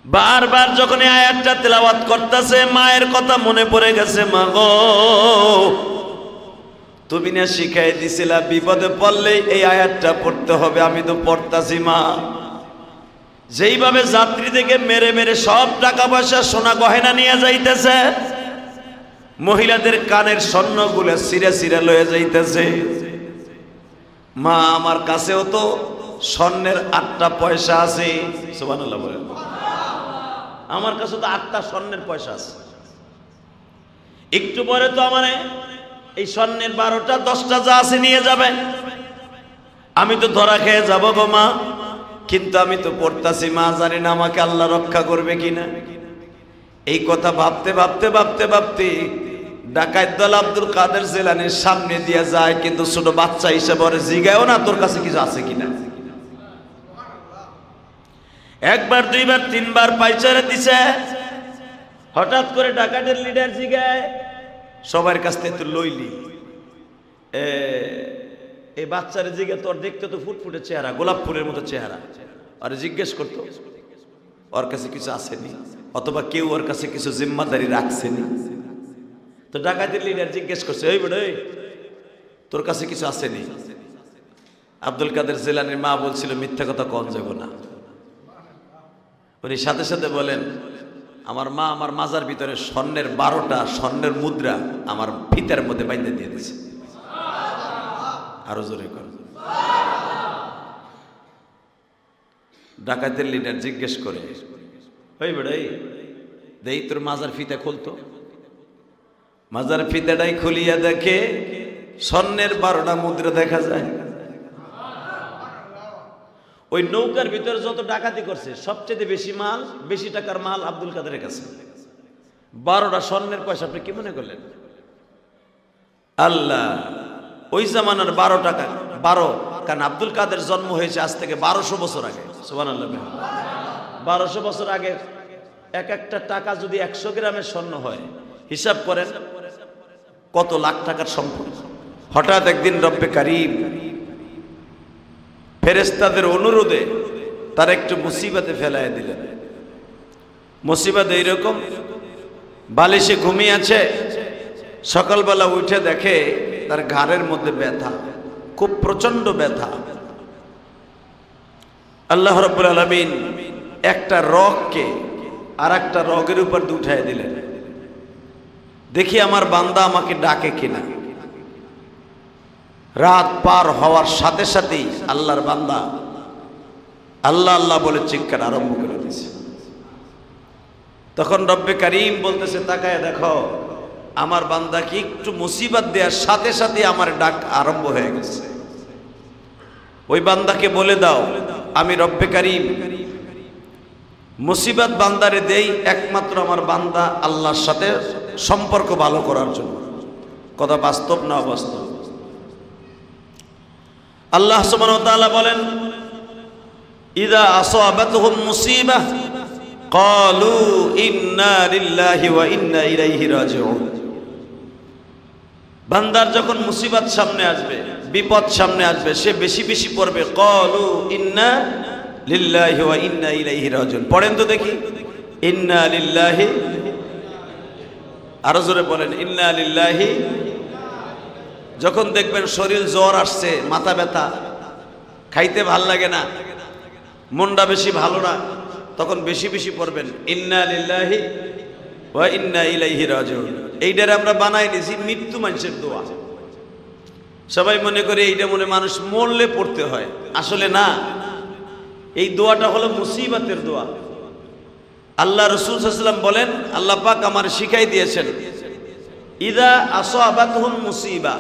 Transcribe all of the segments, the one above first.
বারবার যখন এই আয়াতটা তেলাওয়াত করতেছে মায়ের কথা মনে পড়ে গেছে। মা গো, তুমি না শিখাই দিছিলা বিপদে পড়লেই এই আয়াতটা পড়তে হবে, আমি তো পড়তাছি মা। যেইভাবে যাত্রী থেকে মেরে মেরে সব টাকা পয়সা সোনা গয়না নিয়ে যাইতেছে, মহিলাদের কানের স্বর্ণগুলো ছিঁড়ে ছিঁড়ে লয়ে যাইতেছে, মা আমার কাছেও তো স্বর্ণের 8টা পয়সা আছে। সুবহানাল্লাহ বলেন। আমার কাছে তো 8টা স্বর্ণের পয়সা আছে। একটু পরে তো আমার এই স্বর্ণের 12টা 10টা যা আছে নিয়ে যাবে, আমি তো ধরা খেয়ে যাবো গো মা। কিন্তু আমি তো পড়তাছি মা, জানি না আমাকে আল্লাহ রক্ষা করবে কিনা। এই কথা ভাবতে ভাবতে ভাবতে ভাবতে ডাকাত দল আব্দুল কাদের জিলানীর সামনে দিয়ে যায়, কিন্তু ছোট বাচ্চা হিসেবে ওরে জিগায়ও না তোর কাছে কিছু আছে কিনা। একবার দুইবার তিনবার পাইচারে দিছে। হঠাৎ করে ডাকাতের লিডার জিগায় সবার কাছ থেকে তো লইলি, এই বাচ্চারে জিগে তোর দেখতে তো ফুটফুটে চেহারা, গোলাপ ফুলের মতো চেহারা, আর জিজ্ঞেস করতো ওর কাছে কিছু আসেনি, অথবা কেউ ওর কাছে কিছু জিম্মাদারি রাখছেনি। তো ডাকাতের লিডার জিজ্ঞেস করছে, এই বেড়ে তোর কাছে কিছু আসেনি। আব্দুল কাদের জিলানীর মা বলছিল মিথ্যা কথা কন যাব না। উনি সাথে সাথে বলেন, আমার মা আমার মাজার ভিতরে স্বর্ণের 12টা স্বর্ণের মুদ্রা আমার ফিতার মধ্যে বাইন্ধে দিয়ে দিয়েছে। আরো জোরে কর। ডাকাতের লিডার জিজ্ঞেস করে, ওই বেড়ে দেই তোর মাজার ফিতা খুলতো। মাজার ফিতাটাই খুলিয়া দেখে স্বর্ণের 12টা মুদ্রা দেখা যায়। ওই নৌকার ভিতরে যত ডাকাতি করছে সবচেয়ে বেশি মাল, বেশি টাকার মাল আব্দুল কাদের কাছে। 12টা স্বর্ণের পয়সা আপনি কি মনে করলেন? আল্লাহ, ওই জামানার 12 টাকা 12, কারণ আব্দুল কাদের জন্ম হয়েছে আজ থেকে 1200 বছর আগে। সুবহানাল্লাহ। 1200 বছর আগে এক একটা টাকা যদি 100 গ্রামের স্বর্ণ হয়, হিসাব করেন কত লাখ টাকার সম্পদ। হঠাৎ একদিন রব্বে কারিম ফেরেশতাদের অনুরোধে তার একটু মুসিবতে ফেলায় দিলেন। মুসিবত এইরকম, বালিশে ঘুমিয়ে আছে, সকালবেলা উঠে দেখে তার ঘাড়ের মধ্যে ব্যথা, খুব প্রচন্ড ব্যথা। আল্লাহ রাব্বুল আলামিন একটা রগকে আর একটা রগের উপর উঠায় দিলেন। দেখি আমার বান্দা আমাকে ডাকে কিনা। রাত পার হওয়ার সাথে সাথেই আল্লাহর বান্দা আল্লাহ আল্লাহ বলে চিৎকার আরম্ভ করে দিয়েছে। তখন রব্বে কারিম বলতেছে, তাকায় দেখো আমার বান্দা কি একটু মুসিবত দেওয়ার সাথে সাথে আমার ডাক আরম্ভ হয়ে গেছে। ওই বান্দাকে বলে দাও আমি রব্বে কারিম মুসিবত বান্দারে দেই একমাত্র আমার বান্দা আল্লাহর সাথে সম্পর্ক ভালো করার জন্য। কথা বাস্তব না অবাস্তব? আল্লাহ সুবহানাহু ওয়া তাআলা বলেন, ইযা আসাবাতহুম মুসিবাহ ক্বালু ইন্না লিল্লাহি ওয়া ইন্না ইলাইহি রাজিউন। বান্দার যখন মুসিবত সামনে আসবে, বিপদ সামনে আসবে, সে বেশি বেশি পড়বে ক্বালু ইন্না লিল্লাহি ওয়া ইন্না ইলাইহি রাজিউন। পড়েন তো দেখি, ইন্না লিল্লাহি, আরো জোরে বলেন ইন্না লিল্লাহি। যখন দেখবেন শরীর জ্বর আসছে, মাথা ব্যথা, খাইতে ভাল লাগে না, মনটা বেশি ভালো না, তখন বেশি বেশি পড়বেন ইন্না লিল্লাহি ওয়া ইন্না ইলাইহি রাজিউন। এইটার আমরা বানাই নিয়েছি মৃত্যু মানুষের দোয়া। সবাই মনে করে এইটা মনে মানুষ মরলে পড়তে হয়, আসলে না। এই দোয়াটা হলো মুসিবতের দোয়া। আল্লাহ রাসূল সাল্লাল্লাহু আলাইহি ওয়াসাল্লাম বলেন, আল্লাহ পাক আমার শিখাই দিয়েছেন, ইযা আসাবাতহুম মুসিবা,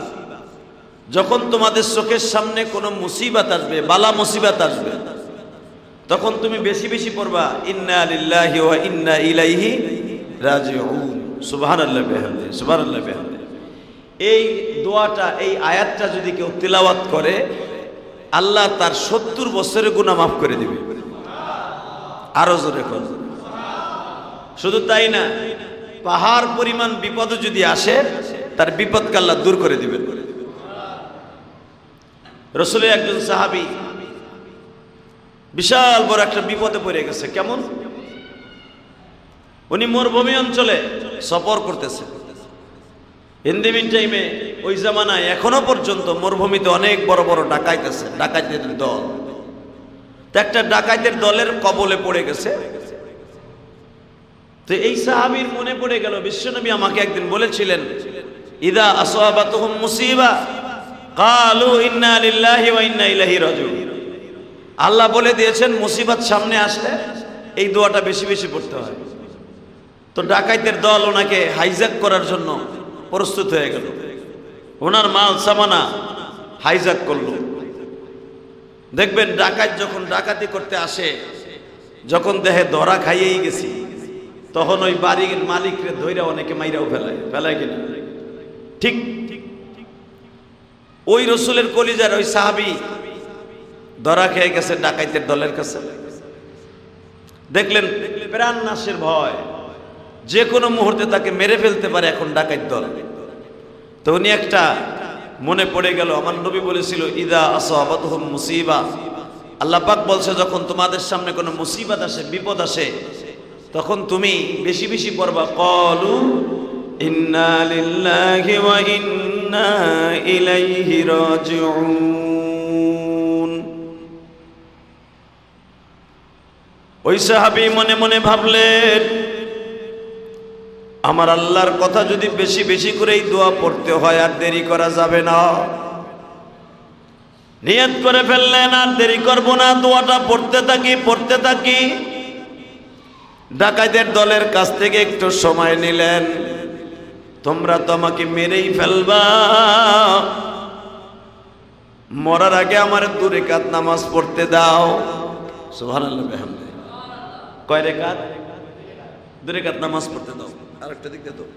যখন তোমাদের চোখের সামনে কোনো মুসিবত আসবে, বালা মুসিবত আসবে, তখন তুমি বেশি বেশি পড়বা ইন্না লিল্লাহি ওয়া ইন্না ইলাইহি রাজিউন। সুবহানাল্লাহ বিহামদিহি, সুবহানাল্লাহ বিহামদিহি। এই দোয়াটা, এই আয়াতটা যদি কেউ তিলাওয়াত করে, আল্লাহ তার 70 বছরের গুনাহ মাফ করে দিবে। আরো জোরে কর। শুধু তাই না, পাহাড় পরিমাণ বিপদ যদি আসে, তার বিপদকে আল্লাহ দূর করে দিবেন। রাসূলের একজন সাহাবী বিশাল বড় একটা বিপদে পড়ে গেছে। কেমন? উনি মরুভূমি অঞ্চলে সফর করতেছে। ইন দি মিন টাইমে ওই জামানায় এখনো পর্যন্ত মরুভূমিতে অনেক বড় বড় ডাকাইত আছে, ডাকাইতের দল। তো একটা ডাকাইতের দলের কবলে পড়ে গেছে। তো এই সাহাবীর মনে পড়ে গেল, বিশ্বনবী আমাকে একদিন বলেছিলেন, ইদা আসাবাতুহুম মুসিবা ক্বালু ইন্না লিল্লাহি ওয়া ইন্না ইলাইহি রাজিউন। আল্লাহ বলে দিয়েছেন মুসিবত সামনে আসলে এই দোয়াটা বেশি বেশি পড়তে হয়। তো ডাকাইতের দল ওনাকে হাইজ্যাক করার জন্য প্রস্তুত হয়ে গেল, ওনার মাল সামানা হাইজ্যাক করলো। দেখবেন ডাকাত যখন ডাকাতি করতে আসে, যখন দেহে ধরা খাইয়েই গেছি, তখন ওই বাড়ির মালিকরে ধইরা অনেকে মাইরাও ফেলায় কিনা ঠিক ওই রসুলের কলিজার ওই সাহাবী ধরা খেয়ে গেছে ডাকাইতের দলের কাছে। দেখলেন প্রাণ নাশের ভয়, যে কোনো মুহূর্তে তাকে মেরে ফেলতে পারে এখন ডাকাইত দল। তো উনি একটা মনে পড়ে গেল, আমার নবী বলেছিল ইদা আসাবাতুহুম মুসিবা, আল্লাহ পাক বলছে যখন তোমাদের সামনে কোনো মুসিবত আসে, বিপদ আসে, তখন তুমি বেশি বেশি পড়বা ক্বালু ইন্না লিল্লাহি ওয়া ইন্না ইলাইহি রাজিউন। ওই সাহাবী মনে মনে ভাবলেন, আমার আল্লাহর কথা যদি বেশি বেশি করে এই দোয়া পড়তে হয় আর দেরি করা যাবে না। নিয়ত করে ফেললেন আর দেরি করব না, দোয়াটা পড়তে থাকি। ডাকাইতের দলের কাছ থেকে একটু সময় নিলেন, তোমরা তো আমাকে মেরেই ফেলবা, মরার আগে আমার 2 রাকাত নামাজ পড়তে দাও। সুবহানাল্লাহ বিহামদিহি। কয় রাকাত? 2 রাকাত নামাজ পড়তে দাও। আরেকটা দিক দাও,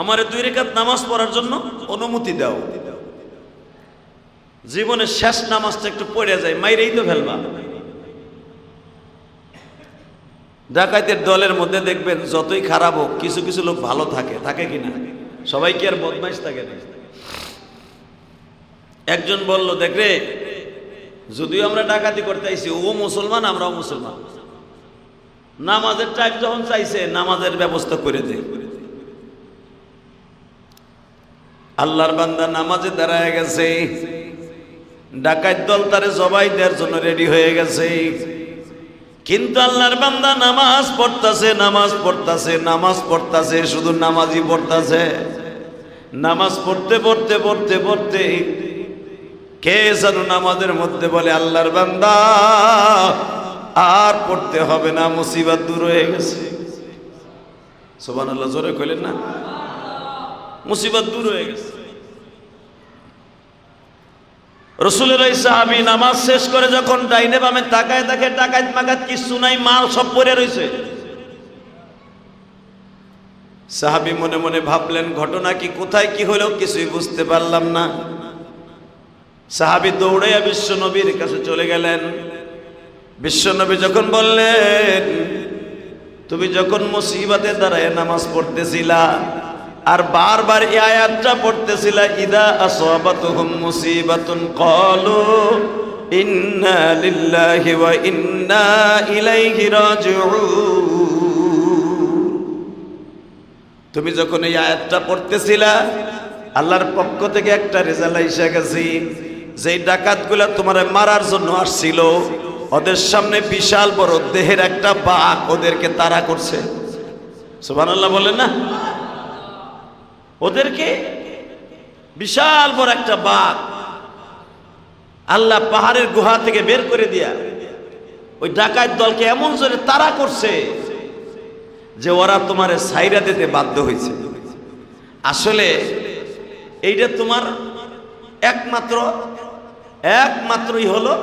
আমার 2 রাকাত নামাজ পড়ার জন্য অনুমতি দাও। জীবনের শেষ নামাজটা একটু পড়ে যায়, মাইরেই তো ফেলবা। ডাকাইতের দলের মধ্যে দেখবেন যতই খারাপ হোক কিছু কিছু লোক ভালো থাকে কিনা? সবাই কি আর বদমাইশ থাকে না? একজন বলল, দেখ রে, যদিও আমরা ডাকাতি করতে আইছি, ও মুসলমান আমরাও মুসলমান, নামাজের টাইম যখন চাইছে নামাজের ব্যবস্থা করে দে। আল্লাহর বান্দা নামাজে দাঁড়ায় গেছে, ডাকাত দল তারে জবাই দেওয়ার জন্য রেডি হয়ে গেছে, কিন্তু আল্লাহর বান্দা নামাজ পড়তাছে, শুধু নামাজই পড়তাছে। নামাজ পড়তে কে যেন নামাজের মধ্যে বলে, আল্লাহর বান্দা আর পড়তে হবে না, মুসিবত দূর হয়ে গেছে। সুবহানাল্লাহ, জোরে কইলেন না? মুসিবত দূর হয়ে গেছে। রসুলের ওই সাহাবী নামাজ শেষ করে যখন ডাইনে বামে তাকায় দেখে ডাকাত মাকাত কিছু নাই, মাল সব পড়ে রয়েছে। সাহাবী মনে মনে ভাবলেন, ঘটনা কি, কোথায় কি হলো কিছুই বুঝতে পারলাম না। সাহাবী দৌড়াইয়া বিশ্ব নবীর কাছে চলে গেলেন। বিশ্বনবী যখন বললেন, তুমি যখন মুসিবতে দাঁড়ায় নামাজ পড়তেছিলা আর বারবার এই আয়াতটা পড়তেছিলা, ইদা আসাবাতুহুম মুসিবাতুন ক্বালু ইন্না লিল্লাহি ওয়া ইন্না ইলাইহি রাজিউন। তুমি যখন এই আয়াতটা পড়তেছিলা, আল্লাহর পক্ষ থেকে একটা রেজাল্ট এসে গেছে, যেই ডাকাতগুলা তোমারে মারার জন্য আসছিল, ওদের সামনে বিশাল বড় দেহের একটা বাঘ ওদেরকে তাড়া করছে। সুবহানাল্লাহ বলেন না? ওদেরকে বিশাল বড় একটা বাঘ আল্লাহ পাহাড়ের গুহা থেকে বের করে দিয়া ওই ডাকাত দলকে এমন জোরে তাড়া করছে যে ওরা তোমারে সাইরা দিতে বাধ্য হয়েছে। আসলে এইটা তোমার একমাত্রই হলো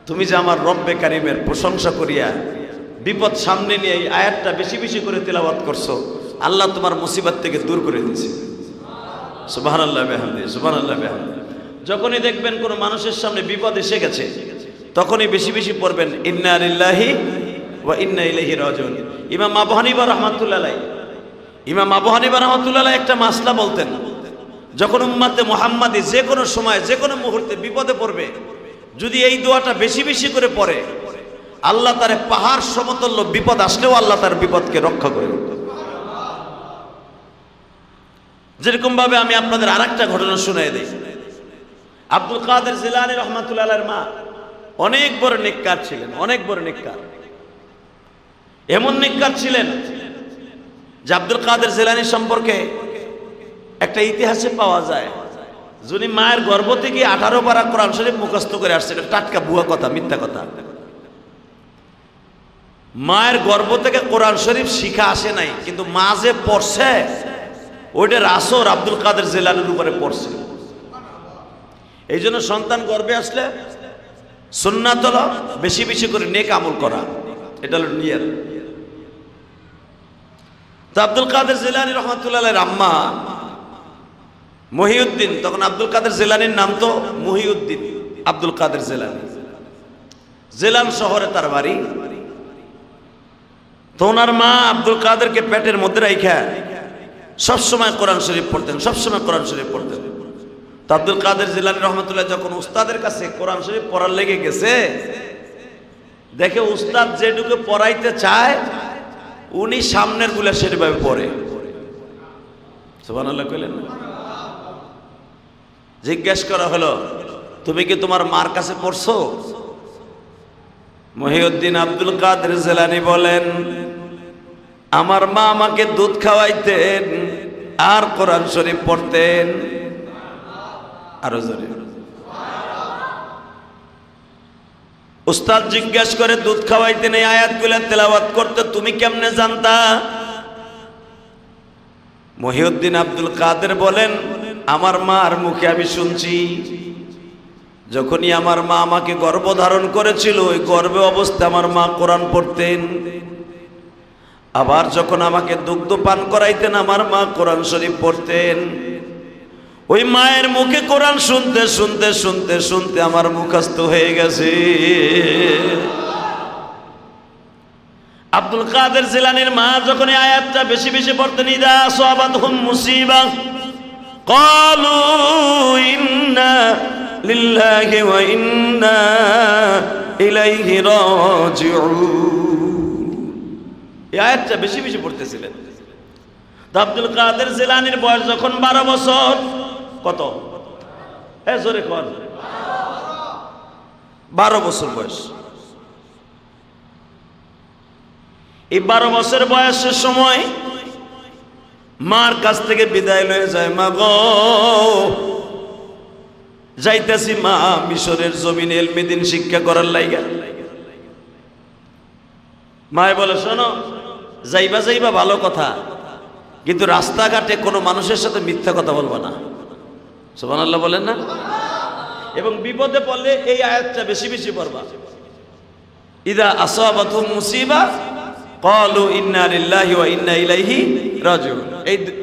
তুমি যে আমার রব্বে কারিমের প্রশংসা করিয়া বিপদ সামনে নিয়ে এই আয়াতটা বেশি বেশি করে তেলাওয়াত করছো, আল্লাহ তোমার মুসিবত থেকে দূর করে দিয়েছে। সুবহানাল্লাহ বিহামদিহি, সুবহানাল্লাহ বিহামদিহি। যখনই দেখবেন কোনো মানুষের সামনে বিপদ এসে গেছে, তখনই বেশি বেশি পড়বেন ইন্না লিল্লাহি ওয়া ইন্না ইলাইহি রাজিউন। ইমাম আবু হানিফা রাহমাতুল্লাহ আলাইহি একটা মাসলা বলতেন, যখন উম্মতে মুহাম্মাদি যে কোনো সময় যে কোনো মুহূর্তে বিপদে পড়বে, যদি এই দোয়াটা বেশি বেশি করে পড়ে, আল্লাহ তার পাহাড় সমতুল্য বিপদ আসলেও আল্লাহ তার বিপদকে রক্ষা করে। যেরকম ভাবে আমি আপনাদের আরেকটা ঘটনা শুনিয়ে দিই। আব্দুল কাদের জিলানী রহমাতুল্লাহ আলাইহির মা অনেক বড় নেককার ছিলেন, অনেক বড় নেককার। এমন নেককার ছিলেন যে আব্দুল কাদের জিলানী সম্পর্কে একটা ইতিহাসে পাওয়া যায়, যিনি মায়ের গর্ভ থেকে 18 পারা কোরআন শরীফ মুখস্থ করে আসছে। এটা টাটকা ভুয়া কথা, মিথ্যা কথা। মায়ের গর্ভ থেকে কোরআন শরীফ শিখা আসে নাই, কিন্তু মা যে পড়ছে ওইটার আসর আব্দুল কাদের জিলানীর উপরে পড়ছে। এই জন্য সন্তান গর্ভে আসলে সুন্নাত হলো বেশি বেশি করে নেক আমল করা, এটা হলো নিয়ত। তো আব্দুল কাদের জিলানী রহমাতুল্লাহ আলাইহির আম্মা মহিউদ্দিন, তখন আব্দুল কাদের জিলানীর নাম তো মহিউদ্দিন আব্দুল কাদের জিলানী, জিলান শহরে তার বাড়ি। তো ওনার মা আব্দুল কাদেরকে পেটের মধ্যে রাইখা সবসময় কোরআন শরীফ পড়তেন, সবসময় কোরআন শরীফ পড়তেন। তো আব্দুল কাদের জিলানী রহমাতুল্লাহ যখন উস্তাদের কাছে কোরআন শরীফ পড়ার লেগে গেছে, দেখে উস্তাদ যেটুকু পড়াইতে চায় উনি সামনের গুলা সেভাবে পড়ে। সুবহানাল্লাহ কইলেন না? জিজ্ঞেস করা হলো, তুমি কি তোমার মার কাছে পড়ছো? মহিউদ্দিন আব্দুল কাদের জিলানী বলেন, আমার মা আমাকে দুধ খাওয়াইতেন আর কোরআন শরীফ পড়তেন। আরো জোরে। উস্তাদ জিজ্ঞেস করে, দুধ খাওয়াইতেন, এই আয়াতগুলো তেলাওয়াত করতে তুমি কেমনে জানতা? মহিউদ্দিন আব্দুল কাদের বলেন, আমার মার মুখে আমি শুনছি। যখনই আমার মা আমাকে গর্ভধারণ করেছিল, ওই গর্ভে অবস্থায় আমার মা কোরআন পড়তেন। আবার যখন আমাকে দুগ্ধ পান করাইতেন, আমার মা কোরআন শরীফ পড়তেন। ওই মায়ের মুখে কোরআন শুনতে শুনতে শুনতে শুনতে আমার মুখস্থ হয়ে গেছে। আব্দুল কাদের জিলানীর মা যখন এই আয়াতটা বেশি বেশি পড়তেন, ইদা আসাবাতহুম মুসিবা ক্বালু ইন্না লিল্লাহি ওয়া ইন্না ইলাইহি রাজিউন, এই আয়াতটা বেশি বেশি পড়তেছিলেন। আব্দুল কাদের জিলানীর বয়স যখন 12 বছর, কত? হ্যাঁ জোরে কর। 12 বছর বয়স। এই 12 বছর বয়সের সময় মার কাছ থেকে বিদায় লয়ে যায়, মা গো যাইতাছি মা মিশরের জমিনে ইলমে দ্বীন শিক্ষা করার লাইগা। মায় বলে, শোনো, যাইবা যাইবা ভালো কথা, কিন্তু রাস্তাঘাটে কোনো মানুষের সাথে মিথ্যা কথা বলবা না। সুবহানাল্লাহ বলেন না? এবং বিপদে পড়লে এই আয়াতটা বেশি বেশি পড়বা, ইদা আসাবাতুহুম মুসিবা ক্বালু ইন্না লিল্লাহি ওয়া ইন্না ইলাইহি রাজিউন।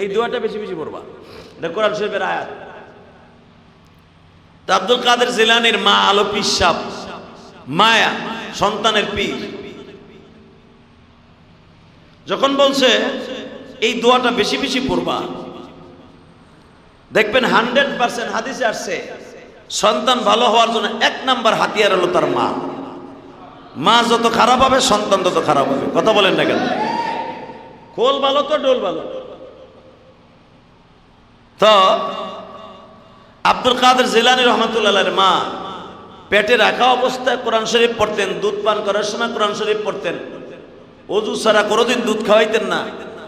এই দোয়াটা বেশি বেশি পড়বা, এটা কোরআন শরীফের আয়াত। তা আব্দুল কাদের জিলানীর মা আলো পীর সাহেব, মায়া সন্তানের পীর, যখন বলছে এই দোয়াটা বেশি বেশি পড়বা, দেখবেন 100% হাদিসে আসছে সন্তান ভালো হওয়ার জন্য 1 নাম্বার হাতিয়ার হলো তার মা। মা যত খারাপ হবে সন্তান তত খারাপ হবে। কথা বলেন না কেন? খোল ভালো তো ডোল ভালো। তো আব্দুল কাদের জিলানী রহমাতুল্লাহ আলাইহির মা পেটে রাখা অবস্থায় কোরআন শরীফ পড়তেন, দুধ পান করার সময় কোরআন শরীফ পড়তেন, ওযু ছাড়া কোনোদিন দুধ খাওয়াইতেন না।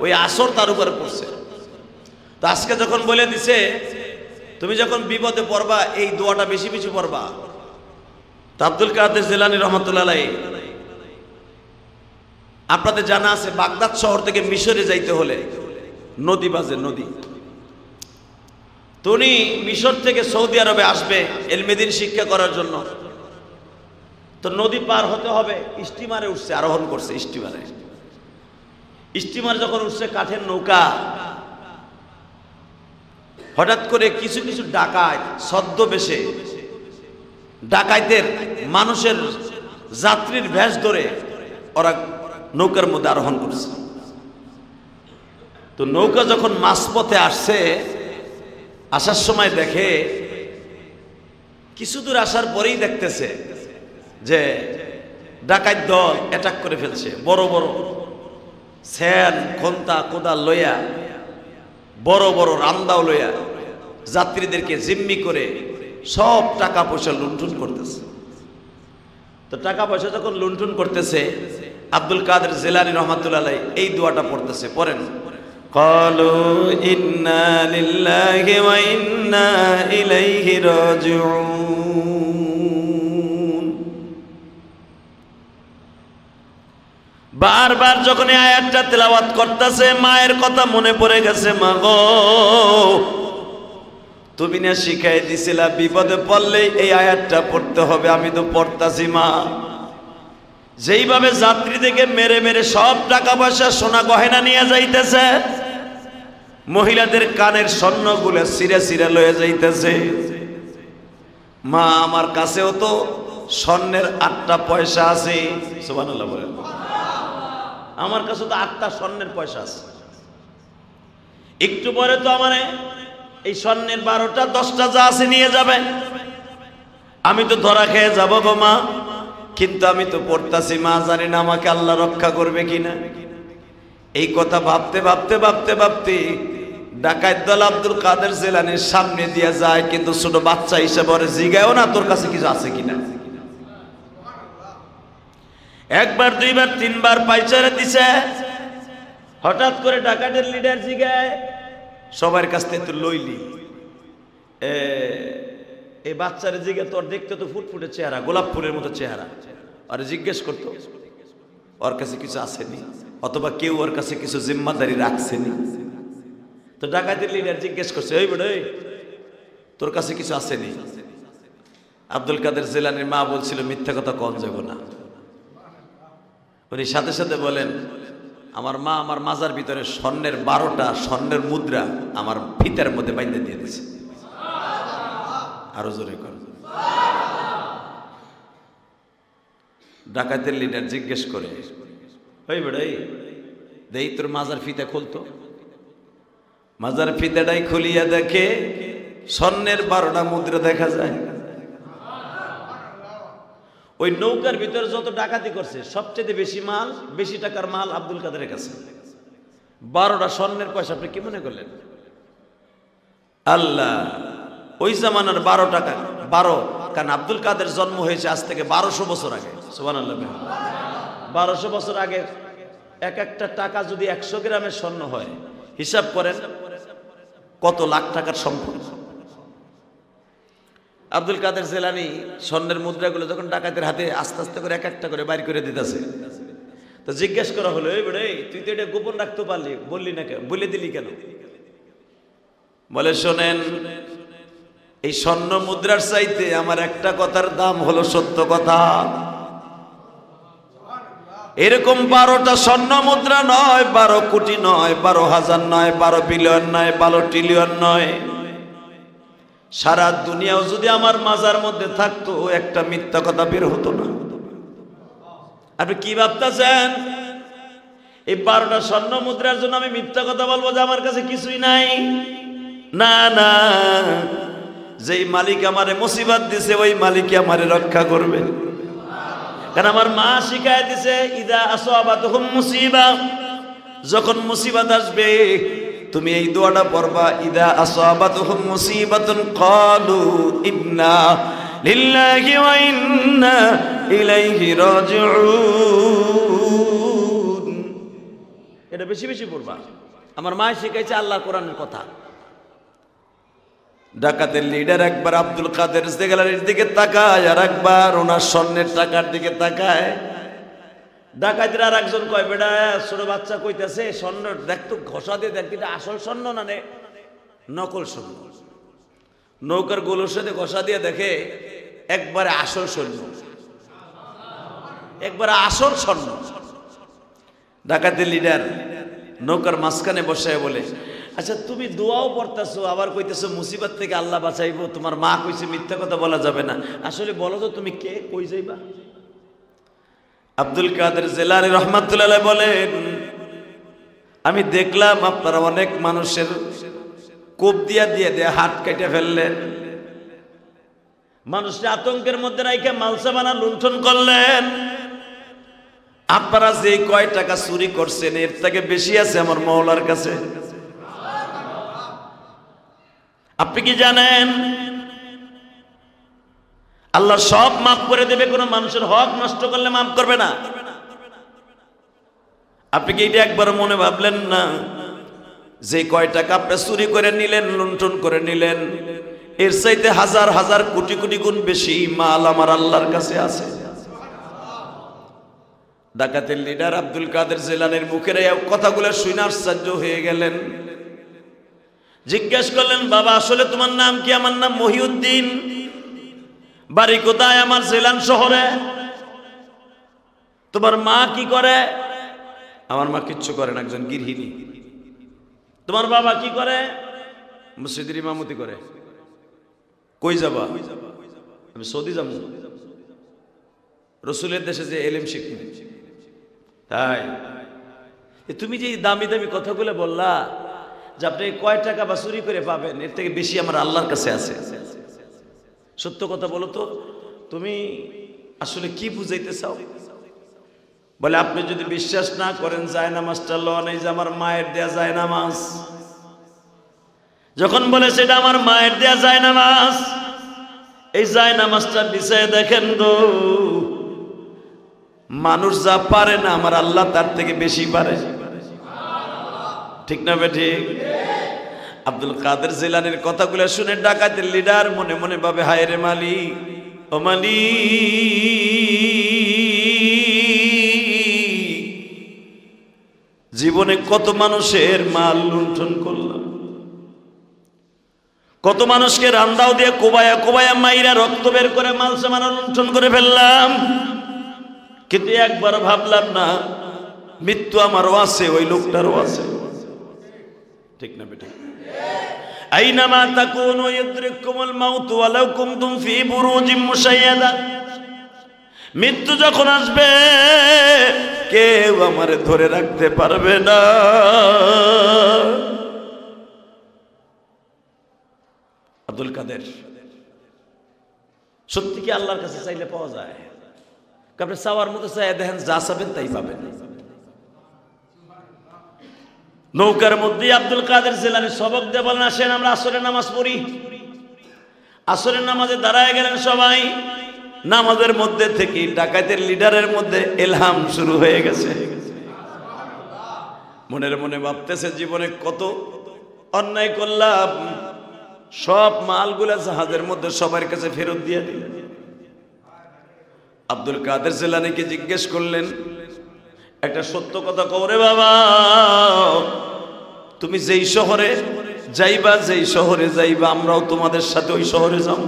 ওই আসর তার উপরে পড়ছে। তো আজকে যখন বলে দিছে তুমি যখন বিপদে পড়বা এই দোয়াটা বেশি বেশি পড়বা, তো আব্দুল কাদের জিলানী রহমাতুল্লাহ আলাইহি, আপনাদের জানা আছে বাগদাদ শহর থেকে মিশরে যাইতে হলে নদী বাজে, নদী। তো উনি মিশর থেকে সৌদি আরবে আসবে ইলমে দ্বীন শিক্ষা করার জন্য। তো নদী পার হতে হবে, স্টিমারে উঠছে, আরোহণ করছে স্টিমারে। স্টিমার যখন উঠছে কাঠের নৌকা, হঠাৎ করে কিছু কিছু ডাকাত ছদ্মবেশে, ডাকাইতের মানুষের যাত্রীর ভেষ ধরে ওরা নৌকার মধ্যে আরোহণ করছে। তো নৌকা যখন মাঝপথে আসছে, আসার সময় দেখে, কিছু দূর আসার পরেই দেখতেছে যে ডাকাত দল অ্যাটাক করে ফেলছে, বড় বড় স্যান খন্তা কোদাল লইয়া, বড় বড় রামদাও লইয়া যাত্রীদেরকে জিম্মি করে সব টাকা পয়সা লুণ্ঠন করতেছে। তো টাকা পয়সা যখন লুণ্ঠন করতেছে, আব্দুল কাদের জিলানী রহমাতুল্লাহ আলাইহি এই দোয়াটা পড়তেছে, পড়েন, ক্বালু ইন্না লিল্লাহি ওয়া ইন্না ইলাইহি রাজিউন। বারবার যখন এই আয়াতটা তেলাওয়াত করতেছে, মায়ের কথা মনে পড়ে গেছে। মা গো, তুমি না শিখাই দিছিলা বিপদে পড়লে এই আয়াতটা পড়তে হবে, আমি তো পড়তাছি মা। যেইভাবে যাত্রীদেরকে মেরে মেরে সব টাকা পয়সা সোনা গহেনা নিয়ে যাইতেছে, মহিলাদের কানের স্বর্ণগুলো ছিঁড়ে ছিঁড়ে লয়ে যাইতেছে, মা আমার কাছেও তো স্বর্ণের 8টা পয়সা আছে। সুবহানাল্লাহ বলেন। আমার কাছে তো 8টা স্বর্ণের পয়সা আছে। একটু পরে তো আমার এই স্বর্ণের 12টা 10টা যা আছে নিয়ে যাবে, আমি তো ধরা খেয়ে যাব গো মা। কিন্তু আমি তো পড়তাছি মা, জানি না আমাকে আল্লাহ রক্ষা করবে কিনা। এই কথা ভাবতে ভাবতে ভাবতে ভাবতে ডাকাত দল আব্দুল কাদের জিলানীর সামনে দিয়ে যায়, কিন্তু ছোট বাচ্চা হিসেবে ওরে জিগায়ও না তোর কাছে কিছু আছে কিনা। একবার দুইবার তিনবার পাইচারে দিছে। হঠাৎ করে ডাকাতের লিডার জিগায়, সবার কাছ থেকে তুই লইলি এই বাচ্চারে জিগে, তোর দেখতে তো ফুটফুটে চেহারা, গোলাপ ফুলের মতো চেহারা। আরে জিজ্ঞেস করতো ওর কাছে কিছু আসেনি, অথবা কেউ ওর কাছে কিছু জিম্মাদারি রাখছেনি। তো ডাকাতের লিডার জিজ্ঞেস করছে, ওই বেড়ে তোর কাছে কিছু আসেনি? আব্দুল কাদের জিলানীর মা বলছিল, মিথ্যা কথা কন যাব না। উনি সাথে সাথে বলেন, আমার মা আমার মাজার ভিতরে স্বর্ণের 12টা স্বর্ণের মুদ্রা আমার ফিতার মধ্যে বাইন্ধে দিয়ে দিয়েছে। আরো জোরে কর। ডাকাতের লিডার জিজ্ঞেস করে, ওই বেড়াই দেই তোর মাজার ফিতা খুলতো। মাজার ফিতাটাই খুলিয়া দেখে স্বর্ণের 12টা মুদ্রা দেখা যায়। ওই নৌকার ভিতরে যত ডাকাতি করছে সবচেয়ে বেশি মাল, বেশি টাকার মাল আব্দুল কাদেরের কাছে। 12টা স্বর্ণের পয়সা আপনি কি মনে করলেন? আল্লাহ, ওই জামানার 12 টাকা 12, কারণ আব্দুল কাদের জন্ম হয়েছে আজ থেকে 1200 বছর আগে। সুবহানাল্লাহ। 1200 বছর আগে এক একটা টাকা যদি 100 গ্রামের স্বর্ণ হয়, হিসাব করেন কত লাখ টাকার সম্পদ। আব্দুল কাদের জিলানী স্বর্ণের মুদ্রাগুলো যখন ডাকাতের হাতে আস্তে আস্তে করে এক একটা করে বাইর করে দিতেছে, তো জিজ্ঞেস করা হলো, এই বেড়ে তুই তো এটা গোপন রাখতে পারলি, বললি না কেন, বলে দিলি কেন? বলে, শোনেন, এই স্বর্ণ মুদ্রার চাইতে আমার একটা কথার দাম হলো সত্য কথা। এরকম 12টা স্বর্ণ মুদ্রা নয়, 12 কোটি নয়, 12,000 নয়, 12 বিলিয়ন নয়, 12 ট্রিলিয়ন নয়, সারা দুনিয়াও যদি আমার মাজার মধ্যে থাকতো একটা মিথ্যা কথা বের হতো না। আপনি কি ভাবতেছেন এই 12টা স্বর্ণ মুদ্রার জন্য আমি মিথ্যা কথা বলবো যে আমার কাছে কিছুই নাই? না না, যেই মালিক আমারে মুসিবত দিছে ওই মালিকই আমারে রক্ষা করবে। কারণ আমার মা শিখায় দিছে, ইদা আসাবাতুহুম মুসিবা, যখন মুসিবত আসবে তুমি এই দোয়াটা পড়বা, ইদা আসাবাতুহুম মুসিবাতুন ক্বালু ইন্না লিল্লাহি ওয়া ইন্না ইলাইহি রাজিউন। এটা বেশি বেশি পড়বা। আমার মা শিখাইছে আল্লাহর কোরআনের কথা। ডাকাতের লিডার একবার আব্দুল কাদের জিলানীর দিকে তাকায়, আর একবার ওনার স্বর্ণের টাকার দিকে তাকায়। ডাকাতের আর একজন কয়, বেটা ছোট বাচ্চা কইতেছে স্বর্ণ দেখতো, ঘষা দিয়ে দেখ এটা আসল স্বর্ণ না নে নকল স্বর্ণ। নৌকার গোলর সাথে ঘষা দিয়ে দেখে একবারে আসল স্বর্ণ, একবারে আসল স্বর্ণ। ডাকাতের লিডার নৌকার মাঝখানে বসে বলে, আচ্ছা তুমি দোয়াও পড়তেছো, আবার কইতেছো মুসিবত থেকে আল্লাহ বাঁচাইবো, তোমার মা কইছে মিথ্যা কথা বলা যাবে না, আসলে বলো তো তুমি কে, কই যাইবা? আব্দুল কাদের জিলানী রহমাতুল্লাহ বলেন, আমি দেখলাম আপনারা অনেক মানুষের কোপ দিয়া দিয়ে দিয়ে হাত কেটে ফেললেন, মানুষকে আতঙ্কের মধ্যে রাইখে মালসা বানা লুণ্ঠন করলেন। আপনারা যে কয় টাকা চুরি করছেন এর থেকে বেশি আছে আমার মওলার কাছে। আপনি কি জানেন আল্লাহ সব মাফ করে দেবে, কোনো মানুষের হক নষ্ট করলে মাফ করবে না? আপনি কি এটা একবার মনে ভাবলেন না যে কয় টাকা আপনি চুরি করে নিলেন, লুণ্ঠন করে নিলেন, এর চাইতে হাজার হাজার কোটি কোটি গুণ বেশি মাল আমার আল্লাহর কাছে আছে। ডাকাতের লিডার আব্দুল কাদের জিলানীর মুখের এই কথাগুলো শুনে আশ্চর্য হয়ে গেলেন। জিজ্ঞেস করলেন, বাবা আসলে তোমার নাম কি? আমার নাম মহিউদ্দিন। বাড়ি কোথায়? আমার জিলান শহরে। তোমার মা কি করে? আমার মা কিচ্ছু করে না, একজন গৃহিণী। তোমার বাবা কি করে? মসজিদের ইমামতি করে। কই যাবা? আমি সৌদি যাবো, রসুলের দেশে যে এলেম শিখবে। তাই তুমি যে দামি দামি কথাগুলো বললা যে আপনি কয় টাকা বা চুরি করে পাবেন, এর থেকে বেশি আমার আল্লাহর কাছে আছে। সত্য কথা বলো তো, তুমি আসলে কি বুঝাইতে চাও? বলে আপনি যদি বিশ্বাস না করেন জায়নামাজটা লন, এই যে আমার মায়ের দেয়া জায়নামাজ। যখন বলে সেটা আমার মায়ের দেয়া জায়নামাজ, এই জায়নামাজটা বিছায় দেখেন তো, মানুষ যা পারে না আমার আল্লাহ তার থেকে বেশি পারে। ঠিক না বেঠিক? আব্দুল কাদের জিলানীর কথাগুলো শুনে ডাকাতের লিডার মনে মনে ভাবে, হায় রে মালিক, ও মালিক, জীবনে কত মানুষের মাল লুণ্ঠন করলাম, কত মানুষকে রান্দাও দিয়ে কোবায়া কোবায়া মাইরা রক্ত বের করে মাল সামান লুণ্ঠন করে ফেললাম, কিন্তু একবার ভাবলাম না মৃত্যু আমারও আছে, ওই লোকটারও আছে। ঠিক না বেটা? আইনামা তাকুনু ইউদরিকুমুল মাউত ওয়ালাউ কুনতুম ফি বুরুজিম মুশাইয়াদা। মৃত্যু যখন আসবে কেউ আমারে ধরে রাখতে পারবে না। আব্দুল কাদের সত্যি কি আল্লাহর কাছে চাইলে পাওয়া যায়? আপনি চাওয়ার মতো চাই দেখেন, যা চাবেন তাই পাবেন। নৌকার মধ্যে আব্দুল কাদের জিলানী সবক দিয়ে বলেন, আসেন আমরা আসরের নামাজ পড়ি। আসরের নামাজে দাঁড়ায় গেলেন সবাই। নামাজের মধ্যে থেকে ডাকাতের লিডারের মধ্যে ইলহাম শুরু হয়ে গেছে। মনের মনে ভাবতেছে জীবনে কত অন্যায় করলাম, সব মালগুলা জাহাজের মধ্যে সবার কাছে ফেরত দিয়ে দিলেন। আব্দুল কাদের জিলানীকে জিজ্ঞেস করলেন, একটা সত্য কথা কও রে বাবা, তুমি যেই শহরে যাইবা, যেই শহরে যাইবা আমরাও তোমাদের সাথে ওই শহরে যাব।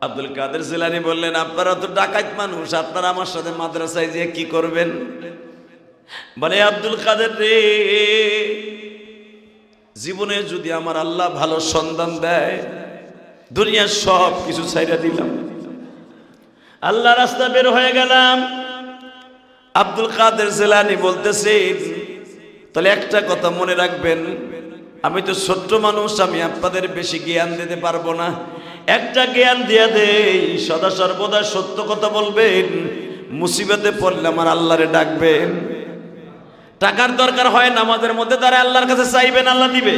আব্দুল কাদের জিলানী বললেন, আপনারা তো ডাকাত মানুষ, আপনারা আমার সাথে মাদ্রাসায় যেয়ে কি করবেন? বলে, আব্দুল কাদের রে, জীবনে যদি আমার আল্লাহ ভালো সন্ধান দেয়, দুনিয়ার সব কিছু ছাইড়া দিলাম, আল্লাহ রাস্তা বের হয়ে গেলাম। আব্দুল কাদের জিলানী বলতেছেন, তাহলে একটা কথা মনে রাখবেন, আমি তো ছোট্ট মানুষ, আমি আপনাদের বেশি জ্ঞান দিতে পারবো না। একটা জ্ঞান দিয়ে দেই, সদা সর্বদা সত্য কথা বলবেন, মুসিবতে পড়লে আমার আল্লাহরে ডাকবেন। টাকার দরকার হয় নামাজের মধ্যে দাঁড়ায় আল্লাহর কাছে চাইবেন, আল্লাহ দিবে।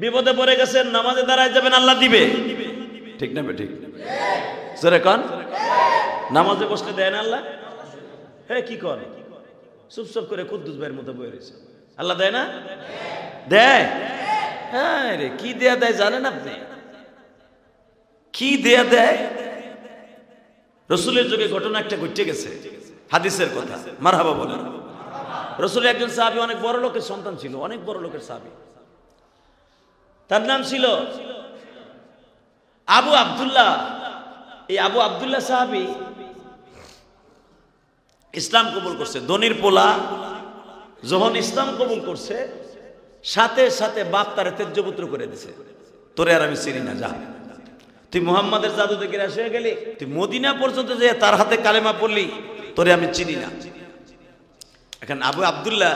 বিপদে পড়ে গেছেন, নামাজে দাঁড়ায় যাবেন, আল্লাহ দিবে। ঠিক না ঠিক? সরে কন, নামাজে বসলে দেয় না আল্লাহ? হ্যাঁ, কি কর চুপচাপ করে কুদ্দুস ভাইয়ের মতো বয়ে রয়েছে, আল্লাহ দেয় না? দেয়। হ্যাঁ রে, কি দেয়া দেয় জানেন আপনি? কি দেয়া দেয়? রসুলের যুগে ঘটনা একটা ঘটে গেছে, হাদিসের কথা, মারহাবা বলেন। রসুলের একজন সাহাবী, অনেক বড় লোকের সন্তান ছিল, অনেক বড় লোকের সাহাবী। তার নাম ছিল আবু আব্দুল্লাহ। এই আবু আব্দুল্লাহ সাহাবী ইসলাম কবুল করছে। ধনির পোলা যখন ইসলাম কবুল করছে, সাথে সাথে বাপ তারে তেজ্যপুত্র করে দিছে, তোরে আর আমি চিনি না, যা তুই মুহাম্মাদের জাদু থেকে হ্রাস হয়ে গেলি, তুই মদিনা পর্যন্ত যে তার হাতে কালেমা পড়লি, তোরে আমি চিনি না। এখন আবু আব্দুল্লাহ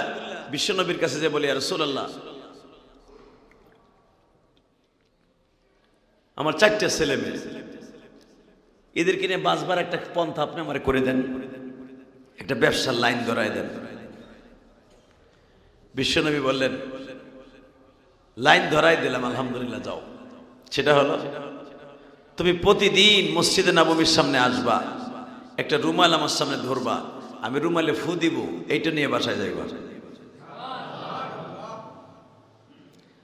বিশ্বনবীর কাছে যে বলি, ইয়া রাসূলুল্লাহ, আমার 4টা ছেলে মেয়ে, এদেরকে নিয়ে বাঁচবার একটা পন্থা আপনি আমার করে দেন। একটা ব্যবসার লাইন ধরায় দেন। বিশ্বনবী বললেন, লাইন ধরাই দিলাম, আলহামদুলিল্লাহ, যাও। সেটা হলো, তুমি প্রতিদিন মসজিদে নববীর সামনে আসবা, একটা রুমাল আমার সামনে ধরবা, আমি রুমালে ফু দিব, এইটা নিয়ে বাসায় যাইবা।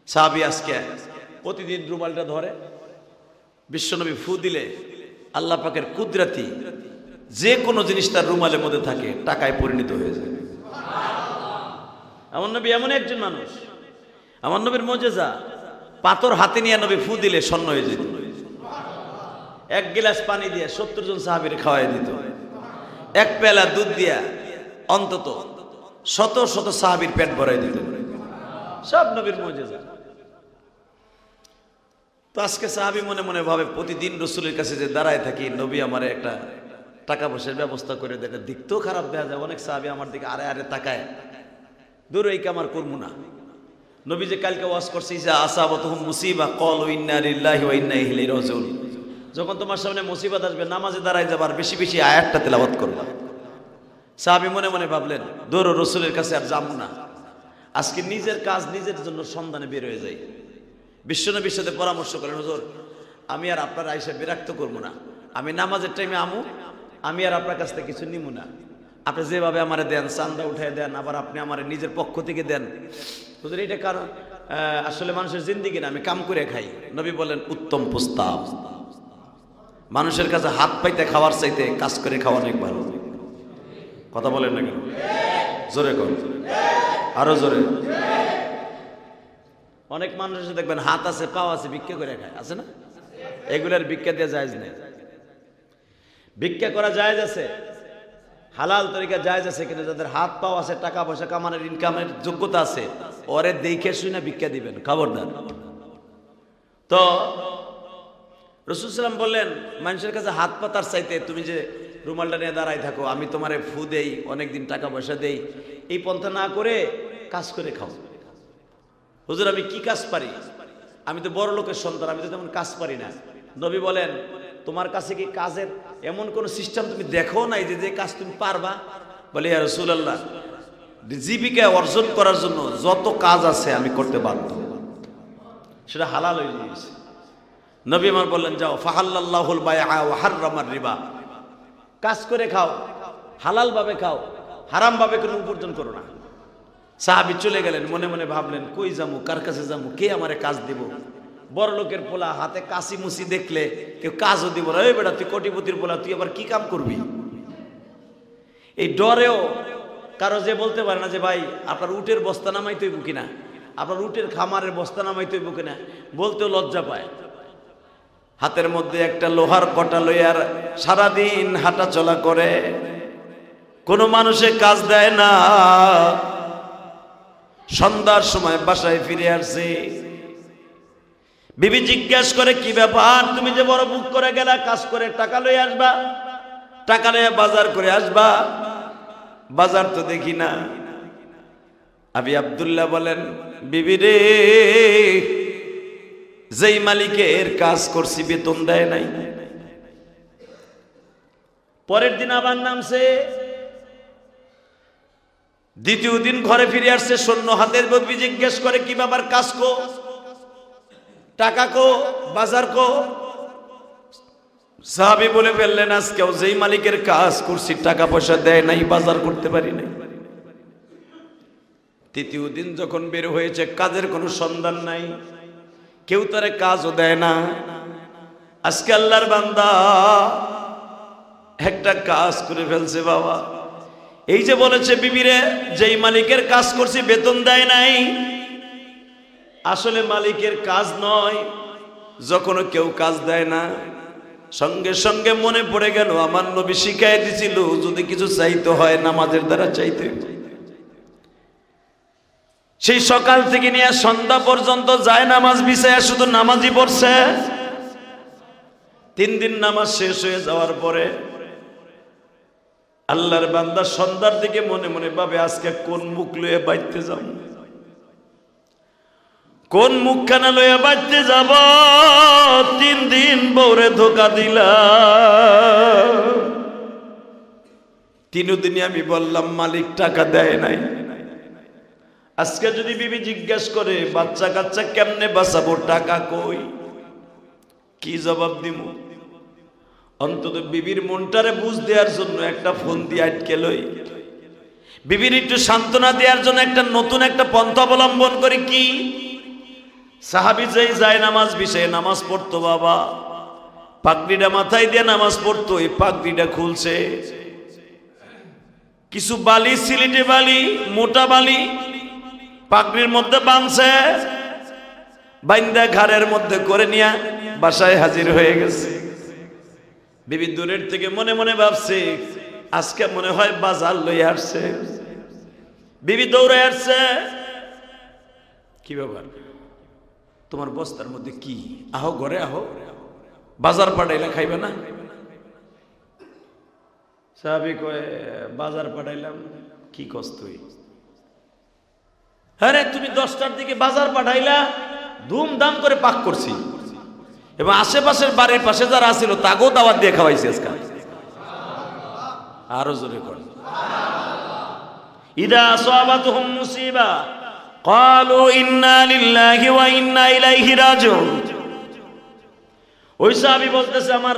সাহাবী আজকে প্রতিদিন রুমালটা ধরে, বিশ্বনবী ফু দিলে আল্লাহ পাকের কুদরতি যে কোনো জিনিস তার রুমালের মধ্যে থাকে টাকায় পরিণত হয়ে যায়। আমার নবী এমন একজন মানুষ, আমার নবীর মুজিজা, পাথর হাতে নিয়ে নবী ফু দিলে স্বর্ণ হয়ে যেত। এক গ্লাস পানি দিয়ে 70 জন সাহাবীরে খাওয়াই দিত। এক পেলা দুধ দিয়া অন্তত শত শত সাহাবীর পেট ভরাই দিত। সব নবীর মুজিজা। তো আজকে সাহাবী মনে মনে ভাবে, প্রতিদিন রসুলের কাছে যে দাঁড়ায় থাকি, নবী আমার একটা টাকা পয়সার ব্যবস্থা করে দেয়, দেখতেও খারাপ দেখা যায়। অনেক সাহাবী আমার দিকে আরে আরে তাকায়, দূর এই কামার করবো না। নবী যে কালকে ওয়াজ করছে, আসাবাতুহুম মুসিবা ক্বালু ইন্না লিল্লাহি ওয়া ইন্না ইলাইহি রাজিউন, যখন তোমার সামনে মুসিবত আসবে নামাজে দাঁড়ায় যাবার, বেশি বেশি আয়াতটা তেলাওয়াত করবা। সাহাবী মনে মনে ভাবলেন, দূর রসুলের কাছে আর যাবো না, আজকে নিজের কাজ নিজের জন্য সন্ধানে বের হয়ে যাই। বিশ্বনবীর সাথে পরামর্শ করেন, হুজুর আমি আর আপনার আয়েশা বিরক্ত করবো না, আমি নামাজের টাইমে আমু, আমি আর আপনার কাছ থেকে কিছু নিমু না, আপনি যেভাবে আমারে দেন, চান্দা উঠাই দেন, আবার আপনি আমার নিজের পক্ষ থেকে দেন। হুজুর এটা কারণ আসলে মানুষের জিন্দেগি না, আমি কাম করে খাই। নবী বলেন, উত্তম প্রস্তাব। মানুষের কাছে হাত পাইতে খাওয়ার চাইতে কাজ করে খাওয়া অনেক ভালো। কথা বলেন না কেন? জোরে কর, আরো জোরে। অনেক মানুষের দেখবেন হাত আছে, পাও আছে, ভিক্ষা করে খায়, আছে না? এগুলার ভিক্ষা দেওয়া জায়েজ নেই। ভিক্ষা করা জায়েজ আছে, হালাল তরিকা জায়েজ আছে, কিন্তু যাদের হাত পাও আছে, টাকা পয়সা কামানোর ইনকামের যোগ্যতা আছে, ওরে দেখে শুনে ভিক্ষা দিবেন, খবরদার। তো রাসূল সাল্লাল্লাহু আলাইহি ওয়াসাল্লাম বললেন, মানুষের কাছে হাত পাতার চাইতে তুমি যে রুমালটা নিয়ে দাঁড়াই থাকো, আমি তোমারে ফু দেই, অনেকদিন টাকা পয়সা দেই, এই পন্থা না করে কাজ করে খাও। হুজুর আমি কি কাজ পারি? আমি তো বড় লোকের সন্তান, আমি তো তেমন কাজ পারি না। নবী বলেন, তোমার কাছে কি কাজের এমন কোন সিস্টেম তুমি দেখো নাই যে যে কাজ তুমি পারবা? বলে, ইয়া রাসূলুল্লাহ, জীবিকা অর্জন করার জন্য যত কাজ আছে আমি করতে বাধ্য, সেটা হালাল হয়ে গিয়েছে। নবী আমার বললেন, যাও, ফাহাল্লাল্লাহুল বাইআ ওয়া হাররামার রিবা, কাজ করে খাও, হালাল ভাবে খাও, হারাম ভাবে কোনো উপার্জন করো না। সাহাবী চলে গেলেন, মনে মনে ভাবলেন, কই যামু, কার কাছে যামু, কে আমারে কাজ দিব? বড় লোকের পোলা হাতে কাশি মুসি দেখলে কেউ কাজও দিব না। এই বেটা, তুই কোটিপতির পোলা, তুই আবার কি কাম করবি? এই ডরেও কারো যে বলতে পারে না যে ভাই আপনার উটের বস্তা নামাই তৈব কিনা, আপনার উটের খামারের বস্তা নামাই তৈব কিনা, বলতেও লজ্জা পায়। হাতের মধ্যে একটা লোহার কটা লইয়ার সারাদিন হাঁটা চলা করে, কোনো মানুষে কাজ দেয় না। সন্ধ্যার সময় বাসায় ফিরে আসছে, বিবি জিজ্ঞাসা করে, কি ব্যাপার, তুমি যে বড় বুক করে গেলা, কাজ করে টাকা লই আসবা, টাকা লইয়া বাজার করে আসবা, বাজার তো দেখি না। আবি আব্দুল্লাহ বলেন, বিবি রে, যেই মালিকের কাজ করছি বেতন দেয় নাই। পরের দিন আবার নামছে, দ্বিতীয় দিন ঘরে ফিরে আসছে শূন্য হাতের। বিবি জিজ্ঞেস করে, কি ব্যাপার, কাজ কো, টাকা কো, বাজার কো? সাহাবী বলে ফেললেন, আজকেও যেই মালিকের কাজ করছি টাকা পয়সা দেয় নাই, বাজার করতে পারি নাই। তৃতীয় দিন যখন বের হয়েছে, কাজের কোনো সন্ধান নাই, কেউ তারে কাজও দেয় না। আজকে আল্লাহর বান্দা একটা কাজ করে ফেলছে বাবা। এই যে বলেছে বিবিরে, যেই মালিকের কাজ করছি বেতন দেয় নাই, আসলে মালিকের কাজ নয়। যখন কেউ কাজ দেয় না, সঙ্গে সঙ্গে মনে পড়ে গেল আমার নবী শিখাই দিছিল, যদি কিছু চাইতে হয় নামাজের দ্বারা চাইতে। সেই সকাল থেকে নিয়ে সন্ধ্যা পর্যন্ত যায় নামাজ বিছায়া শুধু নামাজই পড়ছে। 3 দিন নামাজ শেষ হয়ে যাওয়ার পরে আল্লাহর বান্দা সন্ধ্যার দিকে মনে মনে ভাবে, আজকে কোন মুখ লইয়া বাইতে যাব, কোন মুখখানা লইয়া বাইতে যাব। 3 দিন বউরে ধোকা দিলা, তিনও দিনে আমি বললাম মালিক টাকা দেয় নাই। আজকে যদি বিবি জিজ্ঞেস করে বাচ্চা কাচ্চা কেমনে বাঁচাবো, টাকা কই, কি জবাব দিব? অন্তত বিবির মনটারে বুঝ দেওয়ার জন্য একটা ফোন দিয়ে আটকে লই, বিবির একটু সান্ত্বনা দেওয়ার জন্য একটা নতুন একটা পন্থা অবলম্বন করি। কি? সাহাবী যেই যায় নামাজ বিষয়ে নামাজ পড়তো, বাবা পাগড়িটা মাথায় দিয়ে নামাজ পড়তো, এই পাগড়িটা খুলছে, কিছু বালি, সিলেটে বালি, মোটা বালি পাগড়ির মধ্যে বাঁধছে, বাইন্দা ঘাড়ের মধ্যে করে নিয়ে বাসায় হাজির হয়ে গেছে। বিবি দূরের থেকে মনে মনে ভাবছে আজকে মনে হয় বাজার লই আসছে। বিবি দৌড়ে আসছে, কি ব্যাপার তোমার বস্তার মধ্যে কি? আহো ঘরে আহো, বাজার পাঠাইলে খাইবে না? সাহাবী কয় বাজার পাঠাইলাম। কি কস তুই? আরে তুমি 10টার দিকে বাজার পাঠাইলা, ধুমধাম করে পাক করছি এবং আশেপাশের বাড়ির পাশে যারা আছিল তাকেও দাওয়াত দিয়ে খাওয়াইছি আজকে। আরো জোরে কর। ইদা আসাবাতুহুম মুসিবা ক্বালু ইন্না লিল্লাহি ওয়া ইন্না ইলাইহি রাজিউন। ওই সাহাবী বলতেছে আমার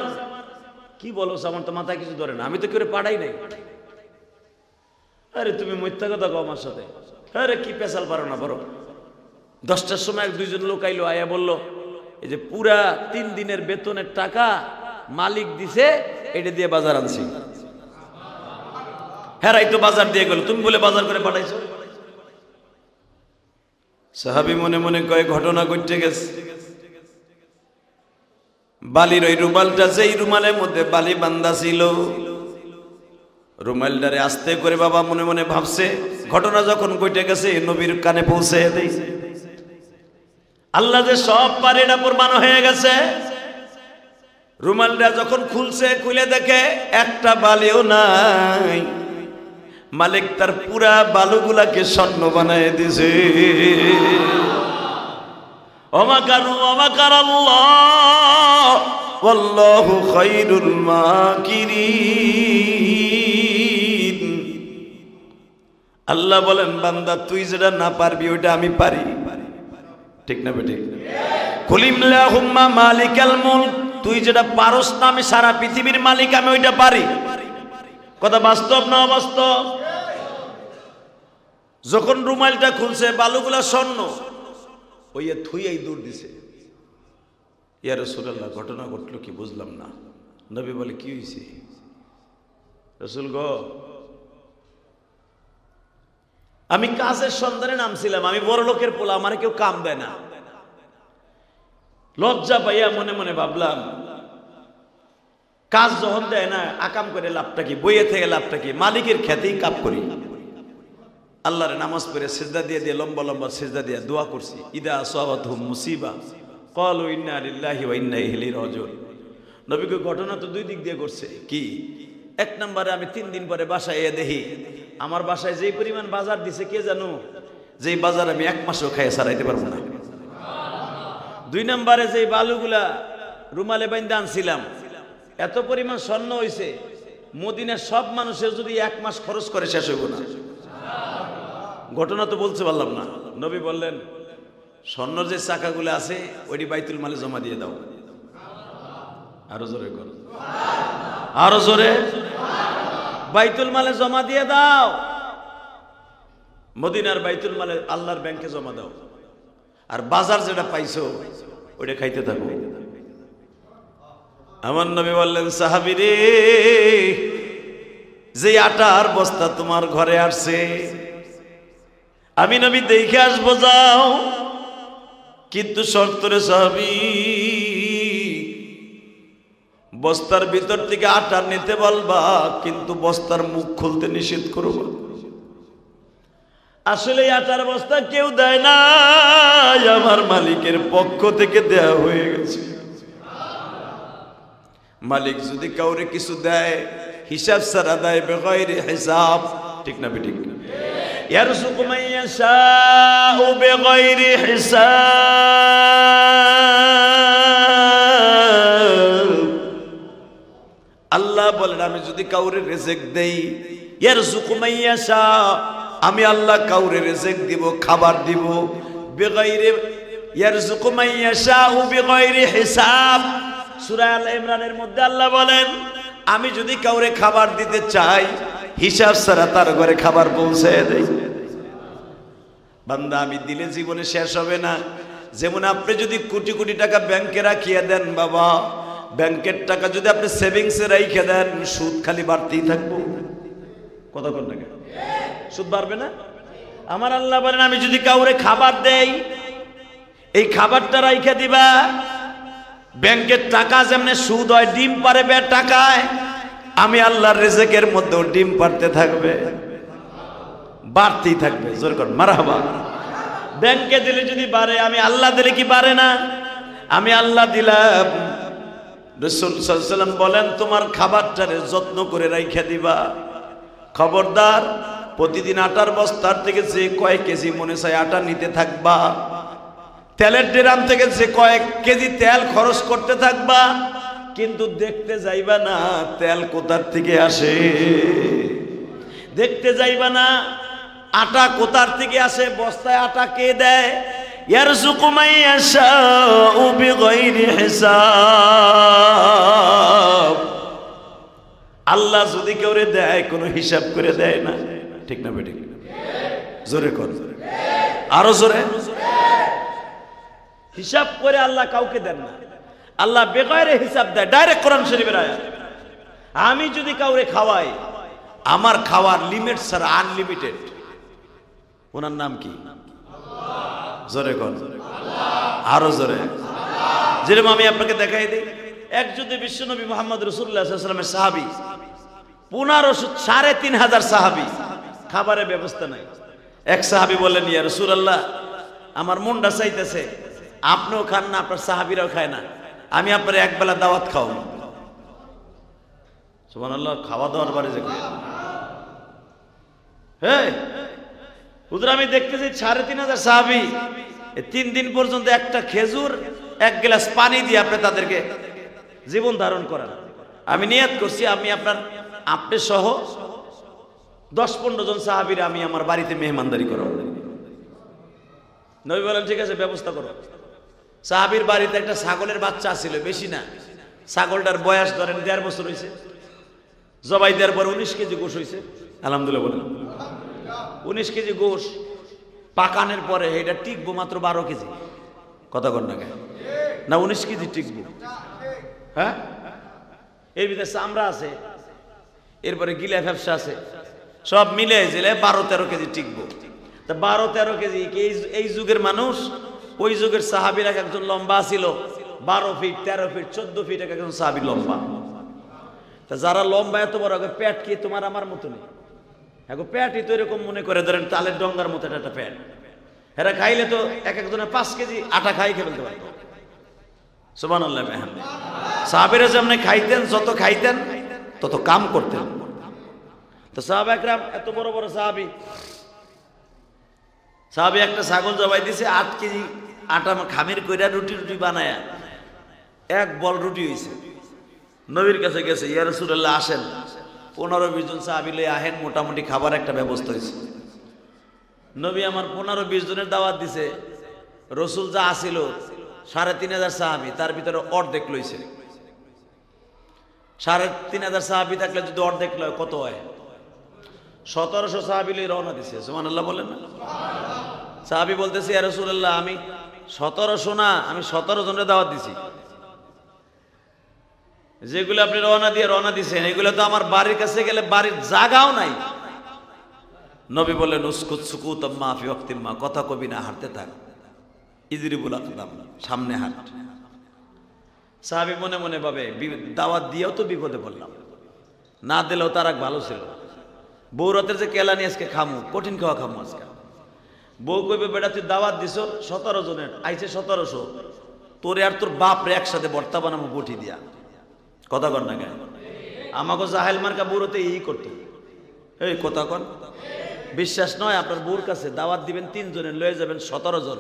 কি বলো, আমার তো মাথায় কিছু ধরে না, আমি তো করে পাঠাই নাই। আরে তুমি মিথ্যা কথা কও আমার সাথে, আরে কি পেশাল পারো না বড়। 10টার সময় দুইজন লোক আইলো, আয়া বলল এই যে পুরা 3 দিনের বেতনের টাকা মালিক দিছে, এটা দিয়ে বাজার আনছি। হেরাই তো বাজার দিয়ে গেল, তুমি বলে বাজার করে পাঠাইছো। সাহাবী মনে মনে কয় ঘটনা ঘটে গেছে। বালির ওই রুমালটা, যেই রুমালের মধ্যে বালি বান্ধা ছিল, রুমালটারে আস্তে করে বাবা মনে মনে ভাবছে ঘটনা যখন ঘটে গেছে নবীর কানে পৌঁছে দেই। আল্লাহ যে সব পারে এটা প্রমাণ হয়ে গেছে। রুমালটা যখন খুলছে, খুলে দেখে একটা বালিও নাই। মালিক তার পুরা বালুগুলাকে স্বর্ণ বানায় দিছে। ওমাকারু ওমাকার আল্লাহ ওয়াল্লাহু খায়রুল মাকিরিন। আল্লাহ বলেন বান্দা তুই যেটা না পারবি ওইটা আমি পারি, ঠিক না বেঠিক? কুলিল্লাহুম্মা মালিকাল মুলক, তুই যেটা পারস না আমি সারা পৃথিবীর মালিক, আমি ওইটা পারি। কথা বাস্তব না অবাস্তব? যখন রুমালটা খুলছে বালুগুলা স্বর্ণ, ওই থুইয়াই দূর দিছে। ইয়া রাসূলুল্লাহ ঘটনা ঘটলো কি বুঝলাম না। নবী বলে কি হয়েছে? রাসূল গো আমি কাজের সন্ধানে নামছিলাম, আমি বড় লোকের পোলা, আমার কেউ কাম দেয় না। লজ্জা পাইয়া মনে মনে ভাবলাম কাজ যখন দেয় না আকাম করে লাভটা কি, বইয়ে থেকে লাভটা কি, মালিকের খ্যাতেই কাপ করি। আল্লাহর নামাজ পড়ে সিজদা দিয়ে দিয়ে লম্বা লম্বা সিজদা দিয়ে দোয়া করছি। ইদা আসাবাতুহুম মুসিবা ক্বালু ইন্না লিল্লাহি ওয়া ইন্না ইলাইহি রাজিউন। নবীকে ঘটনা তো দুই দিক দিয়ে করছে। কি? এক নম্বরে আমি 3 দিন পরে বাসায় এসে দেখি আমার বাসায় যেই পরিমাণ বাজার দিছে কে জানো, যেই বাজার আমি 1 মাসও খাইয়ে সারাইতে পারবো না। 2 নম্বরে যেই বালুগুলা রুমালে বাইন্দা আনছিলাম এত পরিমাণ স্বর্ণ হইছে, মদিনার সব মানুষের যদি 1 মাস খরচ করে শেষ হইব না। ঘটনা তো বলতে পারলাম না। নবী বললেন স্বর্ণের যে চাকাগুলো আছে ওইটি বাইতুল মালে জমা দিয়ে দাও। আরো জোরে কর, আরো জোরে। বাইতুল মালে জমা দিয়ে দাও, মদিনার বাইতুল মালে আল্লাহর ব্যাংকে জমা দাও। আর বাজার যেটা পাইছো ওইটা খাইতে থাকো। আমার নবী বললেন সাহাবী রে, যে আটার বস্তা তোমার ঘরে আসছে আমি নবী দেখে আসবো, যাও, কিন্তু শর্ত রে সাহাবী, বস্তার ভিতর থেকে আটা নিতে বলবা, কিন্তু বস্তার মুখ খুলতে নিষেধ করবা। আসলে আটার বস্তা কেউ দেয় না, আমার মালিকের পক্ষ থেকে দেয়া হয়ে গেছে। মালিক যদি কাউরে কিছু দেয় হিসাব ছাড়া দেয়, বেগাইরে হিসাব, ঠিক না বেঠিক? ইয়ারযুকু মান ইয়াশাউ বিগাইরি হিসাব। আল্লাহ বলেন আমি যদি কাউরে রিজিক দেই ইয়ারযুকু মাইয়াশা, আমি আল্লাহ কাউরে রিজিক দিব, খাবার দিব, বিগাইরি ইয়ারযুকু মাইয়াশা বিগাইরি হিসাব। সূরা আল ইমরানের মধ্যে আল্লাহ বলেন, আমি যদি কাউরে খাবার দিতে চাই হিসাব ছাড়া তার ঘরে খাবার পৌঁছায় দেই। বান্দা আমি দিলে জীবনে শেষ হবে না। যেমন আপনি যদি কোটি কোটি টাকা ব্যাংকে রাখিয়ে দেন বাবা, ব্যাংকের টাকা যদি আপনি সেভিংসে রাইখে দেন, সুদ খালি বাড়তেই থাকবো। কতক্ষণ টাকা সুদ বাড়বে না? আমার আল্লাহ বলেন, আমি যদি কাউরে খাবার দেই, এই খাবারটা রাইখে দিবা। ব্যাংকের টাকা যেমন সুদ হয়, ডিম পারে টাকায়, আমি আল্লাহর রিজিকের মধ্যেও ডিম পারতে থাকবে, বাড়তেই থাকবে। জোর কর মারহাবা। ব্যাংকে দিলে যদি বাড়ে, আমি আল্লাহ দিলে কি বাড়ে না? আমি আল্লাহ দিলাম। রাসূল সাল্লাল্লাহু আলাইহি ওয়াসাল্লাম বলেন, তোমার খাবারটারে যত্ন করে রাইখা দিবা। খবরদার, প্রতিদিন আটার বস্তার থেকে যে কয়েক কেজি মনে চায় আটা নিতে থাকবা, তেলের ড্রাম থেকে যে কয়েক কেজি তেল খরচ করতে থাকবা, কিন্তু দেখতে যাইবা না তেল কোথার থেকে আসে, দেখতে যাইবা না আটা কোথার থেকে আসে, বস্তায় আটা কে দেয়। ইয়ারযুকু মাইয়াশাউ বিগাইরি হিসাব। আল্লাহ যদি কেউরে দেয় কোনো হিসাব করে দেয় না। ঠিক না বেঠিক? জোরে কর, আরো জোরে। হিসাব করে আল্লাহ কাউকে দেন না, আল্লাহ বেগাইরে হিসাব দেয়। ডাইরেক্ট কোরআন শরীফের আয়াত। আমি যদি কাউরে খাওয়াই, আমার খাওয়ার লিমিট ছাড়া আনলিমিটেড। ওনার নাম কি? জোরে কর, আরো জোরে। যেরকম আমি আপনাকে দেখাই দিই, এক যুদ্ধে বিশ্বনবী মুহাম্মদ রাসূলুল্লাহ সাল্লাল্লাহু আলাইহি ওয়াসাল্লামের সাহাবী 15,500 সাহাবী, খাবারের ব্যবস্থা নাই। এক সাহাবী বললেন, ইয়া রাসূলুল্লাহ, আমার মনটা চাইতেছে আপনিও খান না, আপনার সাহাবীরাও খায় না, আমি আপনার একবেলা দাওয়াত খাওয়াবো। সুবহানাল্লাহ। খাওয়া দাওয়ার বাড়ি যে হ্যাঁ হুজুর, আমি দেখতেছি 3,500 সাহাবী 3 দিন পর্যন্ত একটা খেজুর, এক গ্লাস পানি দিয়ে আপনি তাদেরকে জীবন ধারণ করেন। আমি নিয়ত করছি আপনি সহ 10-15 জন সাহাবীর আমি আমার বাড়িতে মেহমানদারি করব। নবী বলেন, ঠিক আছে, ব্যবস্থা করো। সাহাবীর বাড়িতে একটা ছাগলের বাচ্চা ছিল, বেশি না। ছাগলটার বয়স ধরেন 1.5 বছর হয়েছে। জবাই দেওয়ার পর 19 কেজি গোশ হয়েছে। আলহামদুলিল্লাহ বলেন। 19 কেজি গোশ পাকানোর পরে এটা টিকবো মাত্র 12 কেজি। কথা কর না কেন? না 19 কেজি টিকবো? হ্যাঁ, এর ভিতরে চামড়া আছে, এরপরে গিলা ফ্যাপসা আছে, সব মিলে জিলে 12-13 কেজি টিকবো। তা 12-13 কেজি এই যুগের মানুষ, ওই যুগের সাহাবীরা একজন লম্বা ছিল 12 ফিট, 13 ফিট, 14 ফিট একজন সাহাবী লম্বা। তা যারা লম্বা এত বড়, পেট কি তোমার আমার মতো নেই? এখন পেটই তো এরকম মনে করে, ধরেন তালের ডঙ্গার মতো একটা পেট। এরা খাইলে তো একজনে 5 কেজি আটা খাই খেয়ে ফেলতে পারতো। সুবহানাল্লাহ। সাহাবীরা যেমন খাইতেন, যত খাইতেন তত কাম করতেন। তো সাহাবা একরাম এত বড় বড় সাহাবী একটা ছাগল জবাই দিছে, 8 কেজি আটা খামির কইরা রুটি বানায়া 1 বল রুটি হয়েছে। নবীর কাছে গেছে, ইয়া রাসূলুল্লাহ আসেন, 15-20 জন সাহাবী লয়ে আহেন, মোটামুটি খাবার একটা ব্যবস্থা হয়েছে। নবী আমার 15-20 জনের দাওয়াত দিছে। রসুল যা আসিল 3,500 সাহাবী, তার ভিতরে অর্ধেক লইছে। 3,500 সাহাবী থাকলে যদি অর্ধেক লয় কত হয়? 1700 সাহাবী লই রওনা দিছে। সুবহানাল্লাহ বলেন না? সাহাবী বলতেছে, ইয়া রাসূলুল্লাহ, আমি 1700 না, আমি 17 জনের দাওয়াত দিছি। যেগুলো আপনি রওনা দিছেন এগুলো তো আমার বাড়ির কাছে গেলে বাড়ির জায়গাও নাই। নবী বললেন, উসকুত সুকুতাম মা ফি ওয়াক্তিম মা, কথা কবি না, হাঁটতে থাক। ইদরিবুল আকদাম, সামনে হাঁট। সাহাবী মনে মনে ভাবে, দাওয়াত দিয়েও তো বিপদে পড়লাম, না দিলেও তার এক ভালো ছিল। বউ রাতের যে কেলানি আজকে খামু, কঠিন খাওয়া খামু আজকে। বউ কইবে, বেটা তুই দাওয়াত দিছ 17 জনের, আইছে 1700, তোরে আর তোর বাপ রে একসাথে ভর্তা বানাবো বটি দিয়া। কথা কর না কেন? আমাকে জাহেল মার্কা বুড়োতে এই করতো। এই কথা কন, বিশ্বাস নয়? আপনার বউর কাছে দাওয়াত দিবেন 3 জনের, লয়ে যাবেন 17 জন।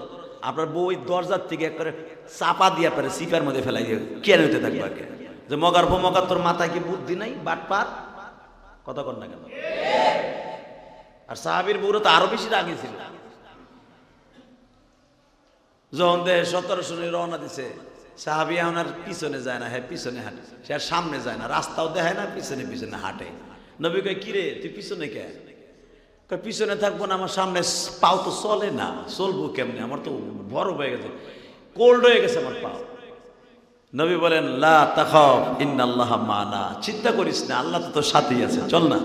আপনার বউ ওই দরজার থেকে একবারে চাপা দিয়ে পারে সিপার মধ্যে ফেলাই দিয়ে কেন হইতে থাকবে আগে, যে মগার তোর মাথায় কি বুদ্ধি নাই, বাটপার? কথা কর না কেন? আর সাহাবীর বউরা তো আরো বেশি রাগী ছিল। যখন দেহে 1700 রওনা দিছে, সাহাবী এখন আর পিছনে যায় না, হ্যাঁ পিছনে হাঁটে, সে আর সামনে যায় না, রাস্তাও দেখায় না, পিছনে পিছনে হাঁটে। নবী কয় কিরে তুই পিছনে কে? কয় পিছনে থাকবো না, আমার সামনে পাও তো চলে না, চলবো কেমনে, আমার তো বড় হয়ে গেছে, কোল্ড হয়ে গেছে আমার পাও। নবী বলেন লা তাখাফ ইন্নাল্লাহা মানা, চিন্তা করিস না, আল্লাহ তো তোর সাথেই আছে, চল না।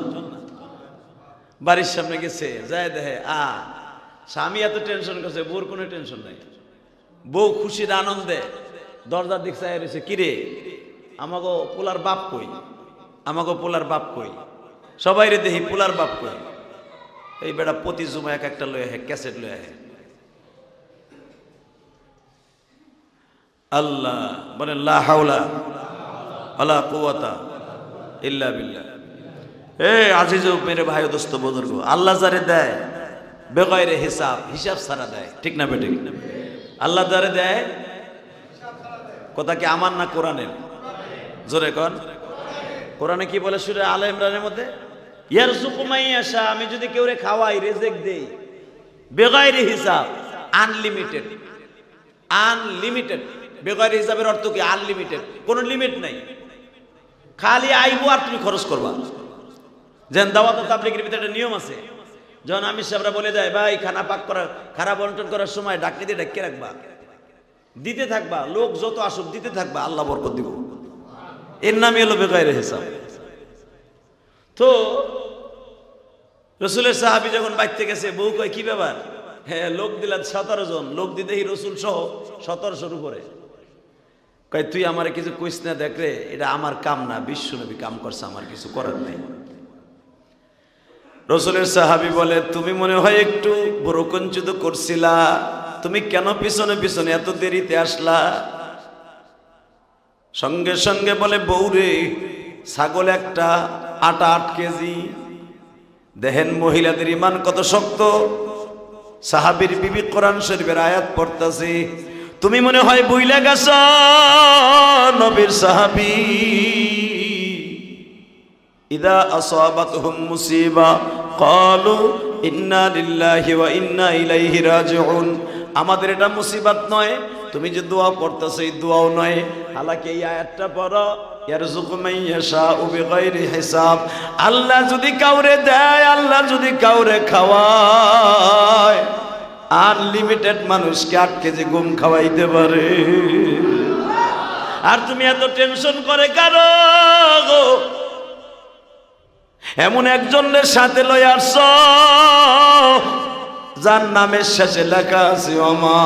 বাড়ির সামনে গেছে, যায় দেখে স্বামী এত টেনশন করছে, বউর কোনো টেনশন নাই। বউ খুশির আনন্দে দরজার দিক চাই রয়েছে, কিরে আমাগো পোলার বাপ কই, আমাগো পোলার বাপ কই, সবাই রে দেখি পোলার বাপ কই। এই বেটা প্রতি জুমা এক একটা লয়ে আহে, ক্যাসেট লয়ে আহে। আল্লাহ বলেন লা হাওলা ওয়ালা কুওয়াতা ইল্লা বিল্লাহ। আজিজ মেরে ভাই দোস্ত বুজুর্গ, আল্লাহ যারে দেয় বেগয়রে হিসাব, হিসাব ছাড়া দেয়, ঠিক না বেঠিক? আল্লাহ যারে দেয়, কথা কি আমার না কোরআনের? জোরে কোন কোরআনে কি বলে সূরা আলে ইমরানের মধ্যে? ইয়ারযুকু মান ইয়াশা, আমি যদি কেউরে খাওয়াই, রিজিক দেই, বেগয়রে হিসাব, আনলিমিটেড। আনলিমিটেড বেগয়রে হিসাবের অর্থ কি? আনলিমিটেড, কোনো লিমিট নাই, খালি আইবো আর তুমি খরচ করবা। যেন দাওয়াত ও তাবলীগের ভিতরে একটা নিয়ম আছে, যখন আমির সাহেবরা বলে যায় ভাই খানা পাক করার, খানা বন্টন করার সময় ডাকনি দিয়ে ডাকিয়ে রাখবা, দিতে থাকবা, লোক যত আসুক দিতে থাকবা, আল্লাহ বরকত দিব। এর নামই হলো বেগয়রে হিসাব। তো রসুলের সাহাবী যখন বাইতে গেছে, বউ কয় কি ব্যাপার? হ্যাঁ লোক দিলেন 17 জন, লোক দিতে রসুল সহ 1700-র উপরে। কয় তুই আমার কিছু কইস না, দেখ রে এটা আমার কাম না, বিশ্ব নবী কাম করছে, আমার কিছু করার নাই। রসুলের সাহাবী বলে তুমি মনে হয় একটু বরকঞ্চিত করছিলা, তুমি কেন পিছনে পিছনে এত দেরিতে আসলা? সঙ্গে সঙ্গে বলে বউরে ছাগল একটা, আটা 8 কেজি। দেখেন মহিলাদের ইমান কত শক্ত। সাহাবীর বিবি কোরআন শরীফের আয়াত পড়তাছে, তুমি মনে হয় বইলা গেছ নবীর সাহাবী, ইদা আসাবাতহুম মুসিবা ক্বালু ইন্না লিল্লাহি ওয়া ইন্না ইলাইহি রাজিউন। আমাদের এটা মুসিবত নয়, তুমি যে দোয়া পড়তেছো এই দোয়াও নয়। হালাকি এই আয়াতটা পড়ো, ইয়ারযুকু মান ইয়াশাউ বিগাইরি হিসাব। আল্লাহ যদি কাউরে দেয়, আল্লাহ যদি কাউরে খাওয়ায়, আনলিমিটেড মানুষকে 8 কেজি গম খাওয়াইতে পারে। আর তুমি এত টেনশন করে কারো? এমন একজনের সাথে লই আসছ যার নামের শেষে লেখা আছে ওমা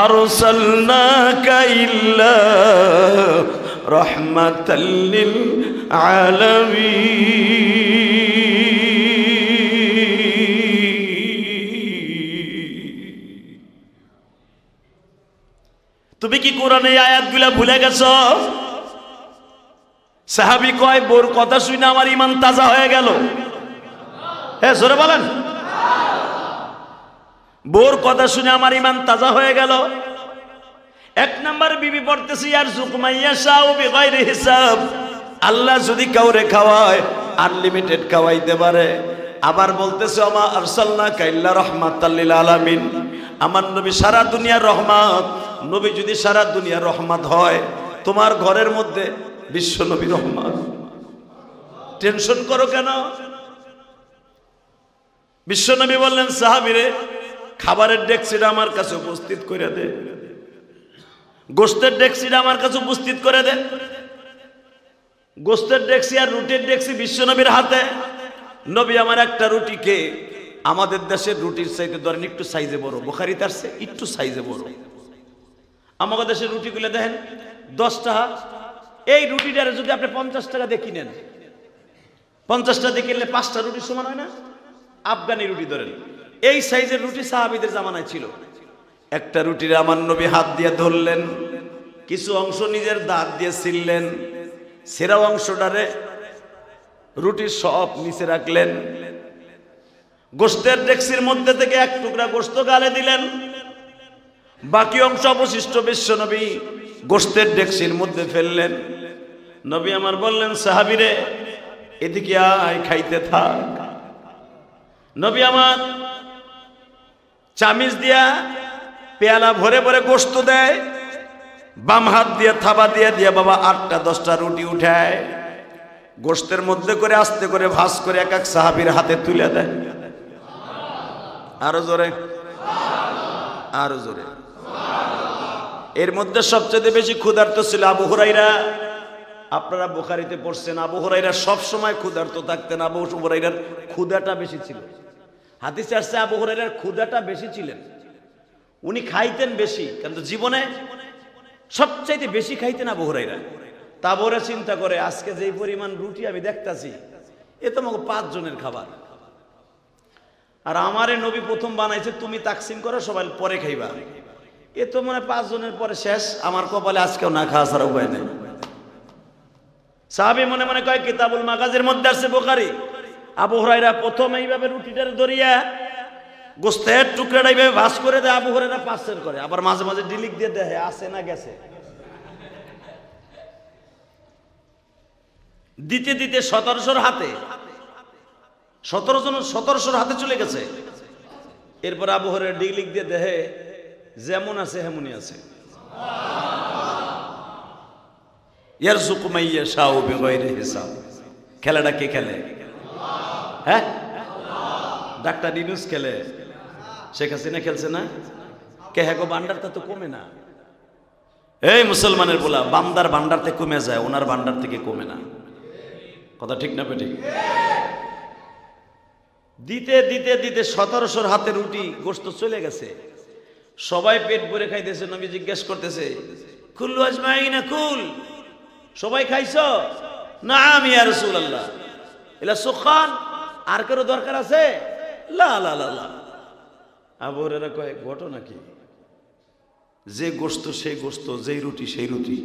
আরসালনাকা ইল্লা রাহমাতাল লিল আলামিন। তুমি কি কোরআনে এই আয়াতগুলা ভুলে গেছো? সাহাবী কয় বোর কথা শুনে আমার ঈমান তাজা হয়ে গেল। হ্যাঁ জোরে বলেন, বোর কথা শুনে আমার ঈমান তাজা হয়ে গেল। 1 নাম্বার বিবি পড়তেছি ইয়ারযুকু মান ইয়াশাউ বিগাইরি হিসাব। আল্লাহ যদি কাউরে খাওয়ায় আনলিমিটেড খাওয়াইতে পারে। আবার বলতেছে ওমা আরসালনাকা ইল্লা রাহমাতাল লিল আলামিন। আমার নবী সারা দুনিয়ার রহমত। নবী যদি সারা দুনিয়ার রহমত হয়, তোমার ঘরের মধ্যে বিশ্ব নবী রহমত, টেনশন করো কেন? বিশ্ব নবী বললেন সাহাবীরে খাবারের ডেকচিটা আমার কাছে উপস্থিত করে দে, গোশতের ডেকচিটা আমার কাছে উপস্থিত করে দে। গোশতের ডেকচি আর রুটির ডেকচি বিশ্ব নবীর হাতে। নবী আমার একটা রুটিকে আমাদের দেশের রুটির চাইতে ধরেন একটু সাইজে বড়, বুখারীতে আসছে একটু সাইজে বড়। আমাদের দেশের রুটিগুলো দেখেন 10 টাকা। এই রুটিটারে যদি আপনি 50 টাকা দিয়ে কিনেন, 50 টাকা দিয়ে কিনলে 5টা রুটি সমান হয় না? আফগানি রুটি ধরেন, এই সাইজের রুটি সাহাবীদের জামানায় ছিল। একটা রুটির আমার নবী হাত দিয়ে ধরলেন, কিছু অংশ নিজের দাঁত দিয়ে ছিললেন, সেরা অংশটারে রুটির সব নিচে রাখলেন। গোশতের ডেকচির মধ্যে থেকে 1 টুকরা গোশত গালে দিলেন, বাকি অংশ অবশিষ্ট বিশ্ব নবী গোশতের ডেকচির মধ্যে ফেললেন। নবী আমার বললেন সাহাবীরে এদিকে আয়, খাইতে থাক। নবী আমার চামিচ দিয়া পেয়ালা ভরে ভরে গোশত দেয়, বাম হাত দিয়ে থাবা দিয়ে দিয়ে বাবা 8টা 10টা রুটি উঠায়, গোশতের মধ্যে করে আস্তে করে ভাঁজ করে এক এক সাহাবীর হাতে তুলে দেয়। আরো জোরে, আরো জোরে। এর মধ্যে সবচেয়ে বেশি ক্ষুধার্ত ছিল আবু হুরায়রা। আপনারা বুখারীতে পড়ছেন আবু হুরায়রা সব সময় ক্ষুধার্ত থাকতেন। আবু হুরায়রার ক্ষুধাটা বেশি ছিল। হাদিসে আসছে আবু হুরায়রার ক্ষুধাটা বেশি ছিলেন, উনি খাইতেন বেশি, কিন্তু জীবনে সবচাইতে বেশি খাইতেন আবু হুরায়রা। তা বলে চিন্তা করে আজকে যেই পরিমাণ রুটি আমি দেখতাছি, এ তো আমাকে 5 জনের খাবার, আর আমারে নবী প্রথম বানাইছে, তুমি তাকসিম করো সবাই পরে খাইবা, এ তো মানে 5 জনের পরে শেষ, আমার কপালে আজকেও না খাওয়া ছাড়া উপায় নেই। সাহাবী মনে মনে কয় কিতাবুল মাগাজির মধ্যে আছে বুখারী, আবু হুরায়রা প্রথম এইভাবে রুটিটার দরিয়া গোস্তের টুকরাটা এইভাবে ভাঁজ করে দেয়, আবু হুরায়রা পাসের করে, আবার মাঝে মাঝে ডিলিক দিয়ে দেখে আছে না গেছে। দিতে দিতে 1700 হাতে 1700 হাতে চলে গেছে। এরপর আবু হুরায়রা ডিলিক দিয়ে দেখে যেমন আছে হেমনই আছে। ইয়ারযুকু মান ইয়াশাউ বিগাইরি হিসাব। খেলাটা কে খেলে? হ্যাঁ, ডাক্তার ইউনূস খেলে, শেখ হাসিনা খেলছে না? কে হ্যাঁ ভান্ডারটা তো কমে না। এই মুসলমানের বলা বান্দার ভান্ডারতে কমে যায়, ওনার ভান্ডার থেকে কমে না। কথা ঠিক না বেঠিক? দিতে দিতে দিতে 1700 হাতে রুটি গোশত চলে গেছে, সবাই পেট ভরে খাইতেছে। নবী জিজ্ঞেস করতেছে কুল্লু আজমাইনা কুল, সবাই খাইছো? নাম ইয়া রাসূলুল্লাহ। এলা সুখান, আর কারো দরকার আছে? লা লা লা লা। আবু হুরায়রা কয় ঘটনা কি? যে গোশত সেই গোশত, যেই রুটি সেই রুটি।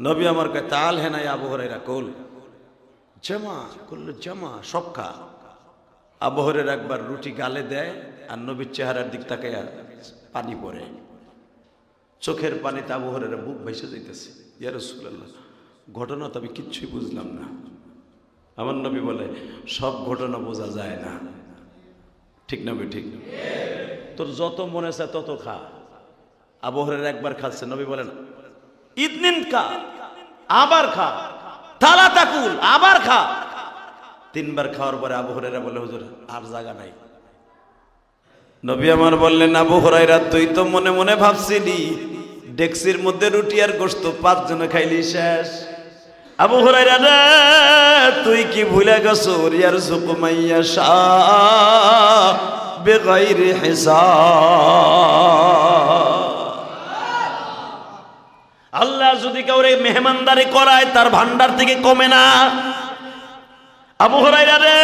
নবী আমার কয় তাল হে নাই আবু হুরায়রা কুল জামা, কুল্লু জামা, সব খা। আবু হুরায়রা একবার রুটি গালে দেয়, আর নবীর চেহারার দিক তাকাইয়া পানি পড়ে, চোখের পানিতে আবু হুরায়রা বুক ভাইসে যাইতেছে। ইয়া রাসূলুল্লাহ, ঘটনা তো আমি কিচ্ছুই বুঝলাম না। আমার নবী বলে সব ঘটনা বোঝা যায় না। ঠিক না বে ঠিক? তোর যত মনে চায় তত খা। আবু হুরায়রা একবার খাচ্ছে, নবী বলেন ইদনিন খা, আবার খা, তালা তাকুল, আবার খা। 3 বার খাওয়ার পরে আবু হুরায়রা বলে হুজুর আর জায়গা নাই। নবী আমার বললেন আবু হুরায়রা তুই তো মনে মনে ভাবছিলি ডেক্সির মধ্যে রুটি আর গোশত 5 জনে খাইলি শেষ। আবু হুরায়রা রে তুই কি ভুলে গেছো? ইয়ারযুকু মান ইয়াশা বিগাইরি হিসাব। আল্লাহ যদি কাউরে মেহমানদারি করায় তার ভান্ডার থেকে কমে না। আবু হুরায়রা রে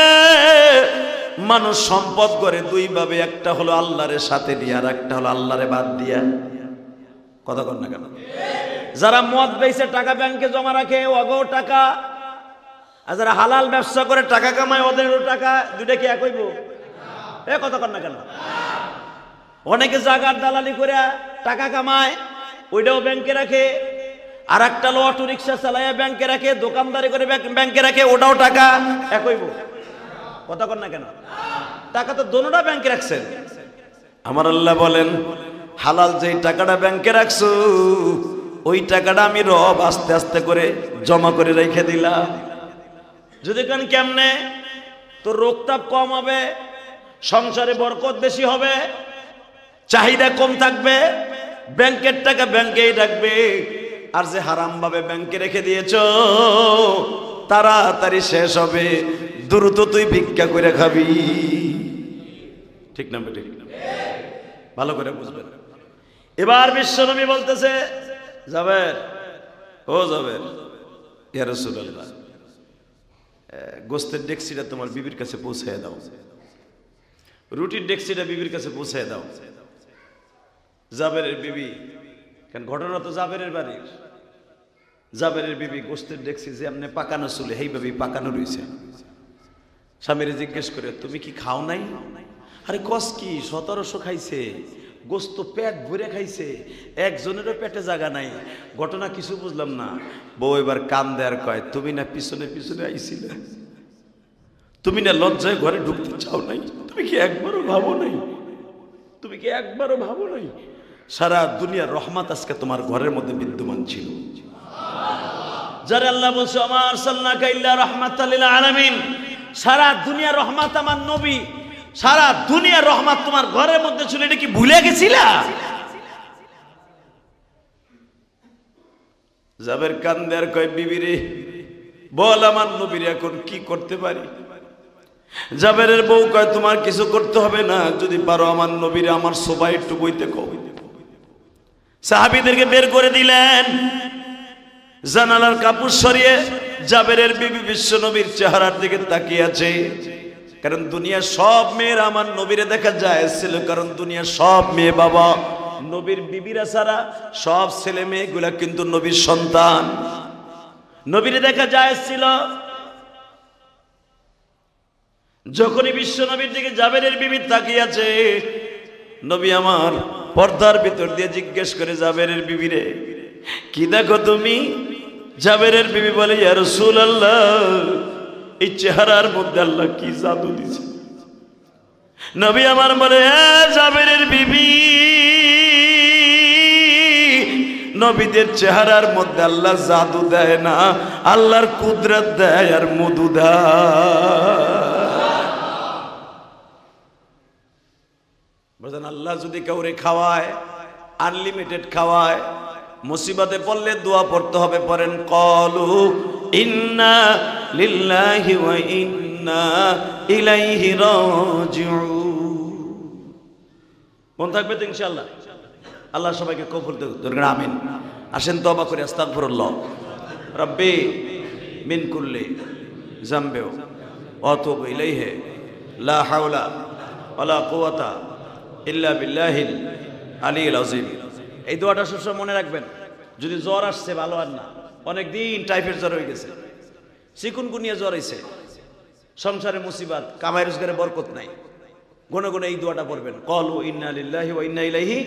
মানুষ সম্পদ করে 2 ভাবে, একটা হলো আল্লাহর সাথে দিয়ে, আর একটা হলো আল্লাহরে বাদ দিয়া। কথা কর না কেন? যারা মদ বেচে টাকা ব্যাংকে জমা রাখে ওগো টাকা, আর যারা হালাল ব্যবসা করে টাকা কামায় ওদেরও টাকা, দুইটা কি এক হইব? এ কথা কর না কেন? অনেকে জাগার দালালি করে টাকা কামায়, ওইটাও ব্যাংকে রাখে, আর একটা লো অটো রিক্সা চালায় ব্যাংকে রাখে, দোকানদারি করে ব্যাংকে রাখে, ওটাও টাকা এক হইব? কথা কর না কেন? টাকা তো দোনোটা ব্যাংকে রাখছেন। আমার আল্লাহ বলেন হালাল যেই টাকাটা ব্যাংকে রাখছো ওই টাকাটা আমি রব আস্তে আস্তে করে জমা করে রেখে দিলাম। যদি কেন কেমনে? তোর রোগতাপ কম হবে, সংসারে বরকত বেশি হবে, চাহিদা কম থাকবে, ব্যাংকের টাকা ব্যাংকেই রাখবে। আর যে হারাম ভাবে ব্যাংকে রেখে দিয়েছ তাড়াতাড়ি শেষ হবে, দ্রুত তুই ভিক্ষা করে খাবি। ঠিক না ঠিক? ভালো করে বুঝবেন। এবার বিশ্বনবী বলতেছে জাবের, ও জাবের, ইয়া রাসূলুল্লাহ গোস্তের ডেকসিটা তোমার বিবির কাছে পৌঁছায় দাও, রুটির ডেকসিটা বিবির কাছে পৌঁছায় দাও। জাবেরের বিবি, কারণ ঘটনা তো জাবেরের বাড়ির, জাবেরের বিবি গোস্তের ডেকসি যে এমনি পাকানো চুলে এইভাবে পাকানো রয়েছে। স্বামীরে জিজ্ঞেস করে তুমি কি খাও নাই? আরে কস কি 1700 খাইছে, গোস্ত পেট ভরে খাইছে, একজনেরও পেটে জায়গা নাই। ঘটনা কিছু বুঝলাম না। বউ এবার কান দেয়ার কয় তুমি না পিছনে পিছনে আইছিলে, তুমি না লজ্জায় ঘরে ঢুকতে চাও নাই? তুমি কি একবারও ভাবো নাই? তুমি কি একবারও ভাবো নাই সারা দুনিয়ার রহমত আজকে তোমার ঘরের মধ্যে বিদ্যমান ছিল? যারা আল্লাহ বলছে আমা আরসালনাকা ইল্লা রাহমাতাল লিল আলামিন, সারা দুনিয়ার রহমত আমার নবী, সারা দুনিয়ার রহমত তোমার ঘরের মধ্যে ছিল, এটা কি ভুলে গেছিলা? জাবের কান্দে আর কয় বিবিরে বল আমার নবীর এখন কি করতে পারি? জাবেরের বউ কয় তোমার কিছু করতে হবে না, যদি পারো আমার নবীরে আমার সোফায় একটু বইতে কও। সাহাবীদেরকে বের করে দিলেন, জানালার কাপড় সরিয়ে জাবেরের বিবি বিশ্ব নবীর চেহারার দিকে তাকিয়ে আছে। কারণ দুনিয়ার সব মেয়েরা আমার নবীরে দেখা যায় ছিল, কারণ দুনিয়ার সব মেয়ে বাবা নবীর বিবিরা ছাড়া সব ছেলে মেয়েগুলা কিন্তু নবীর সন্তান, নবীরে দেখা যায় ছিল। যখনই বিশ্ব নবীর দিকে জাবেরের বিবি তাকিয়ে আছে, নবী আমার পর্দার ভিতর দিয়ে জিজ্ঞেস করে জাবেরের বিবিরে কি দেখো তুমি? জাবেরের বিবি বলে ইয়া রাসূলুল্লাহ, এই চেহারার মধ্যে আল্লাহ কি জাদু দিয়েছে। নবী আমার বলে জাবেরের বিবি, নবীদের চেহারার মধ্যে আল্লাহ জাদু দেয় না, আল্লাহর কুদরত দেয় আর মধু দেয়। বুঝলেন? আল্লাহ যদি কাউরে খাওয়ায়, আনলিমিটেড খাওয়ায়, মুসিবতে পড়লে দোয়া পড়তে হবে। পড়েন ক্বালু ইন্না লিল্লাহি ওয়া ইন্না ইলাইহি রাজিউন। মনে থাকবে তো ইনশাআল্লাহ? আল্লাহ সবাইকে কবুল করুন, আমিন। আসেন তওবা করে আস্তাগফিরুল্লাহ রাব্বি মিন কুল্লি যামবি ওয়া আতুবু ইলাইহি লা হাওলা ওয়ালা কুওয়াতা ইল্লা বিল্লাহিল আলিয়্যিল আযীম। এই দোয়াটা সবসময় মনে রাখবেন। যদি জ্বর আসছে, ভালো আর না, অনেকদিন টাইফয়েড জ্বর হয়ে গেছে, চিকুনগুনিয়া জ্বর হয়েছে, সংসারে মুসিবত, কামাই রোজগারে বরকত নাই, গুনে গুনে এই দোয়াটা পড়বেন, ক্বালু ইন্না লিল্লাহি ওয়া ইন্না ইলাইহি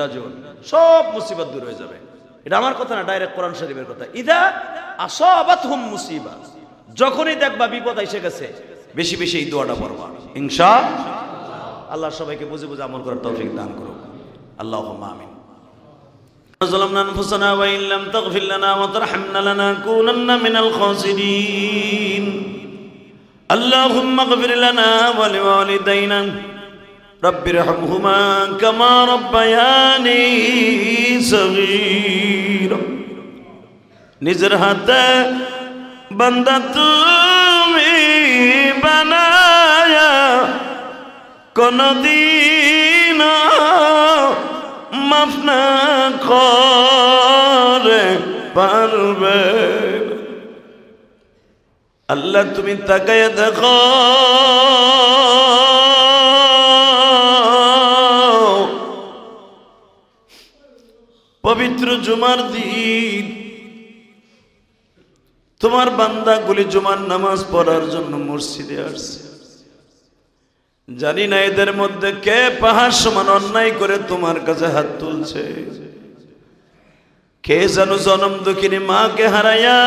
রাজিউন। সব মুসিবত দূর হয়ে যাবে। এটা আমার কথা না, ডাইরেক্ট কোরআন শরীফের কথা। ইদা আসাবাতহুম মুসিবা, যখনই দেখবা বিপদ এসে গেছে, বেশি বেশি এই দোয়াটা পড়বা ইনশাআল্লাহ। আল্লাহ সবাইকে বুঝে বুঝে আমল করার তৌফিক দান করুন। আল্লাহুম্মা আমিন। ظلمنا أنفسنا وإن لم تغفر لنا وترحمنا لنكونن من الخاسرين. اللهم اغفر لنا ولوالدينا رب ارحمهما كما ربياني صغيرا. নিজের হাতে বান্দা তুমি বানায়া কোনদিন মাফ না করে পারবে। আল্লাহ তুমি তাকায় দেখো, পবিত্র জুমার দিন তোমার বান্দাগুলি জুমার নামাজ পড়ার জন্য মসজিদে আসছে। জানি না এদের মধ্যে কে পাহাড় সমান অন্যায় করে তোমার কাছে হাত তুলছে, কে যেন জনম দুঃখিনী মাকে হারাইয়া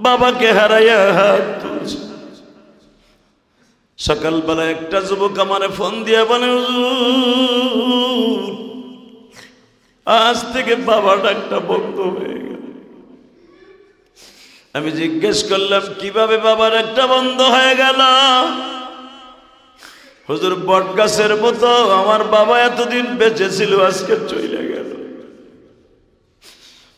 বাবাকে হারাইয়া হাত তুলছে। সকালবেলা একটা যুবক আমারে ফোন দিয়ে বলে, হুজুর আজ থেকে বাবা ডাকটা বন্ধ হয়ে গেল। আমি জিজ্ঞেস করলাম কিভাবে বাবার একটা বন্ধ হয়ে গেল? হুজুর বট গাছের মতো আমার বাবা এতদিন বেঁচে ছিল, আজকে চলে গেল।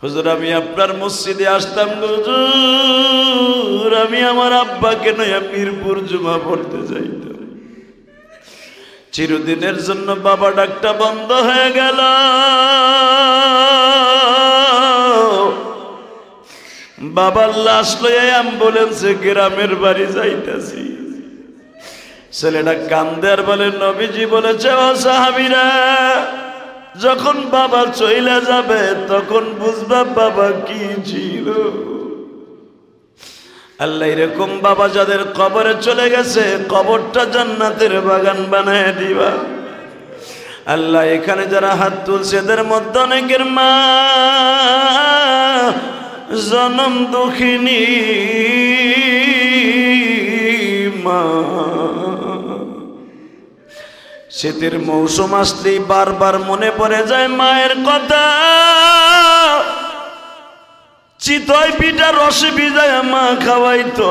হুজুর আমি আপনার মসজিদে আসতাম, হুজুর আমি আমার আব্বাকে নয়া মিরপুর জুমা পড়তে যাইতাম। চিরদিনের জন্য বাবা ডাকটা বন্ধ হয়ে গেল। বাবার লাশ লইয়া অ্যাম্বুলেন্সে গ্রামের বাড়ি যাইতেছি। ছেলেটা কান্দে আর বলে, নবীজি বলেছে ও সাহাবীরা, যখন বাবা চলে যাবে তখন বুঝবা বাবা কি ছিল। আল্লাহ এরকম বাবা যাদের কবরে চলে গেছে, কবরটা জান্নাতের বাগান বানায় দিবা। আল্লাহ এখানে যারা হাত তুলছে এদের মধ্যে অনেকের মা জনম দুঃখিনী, শীতের মৌসুম আসলেই বারবার মনে পড়ে যায় মায়ের কথা। চিতই পিঠা রসে ভিজায় মা খাওয়াইতো।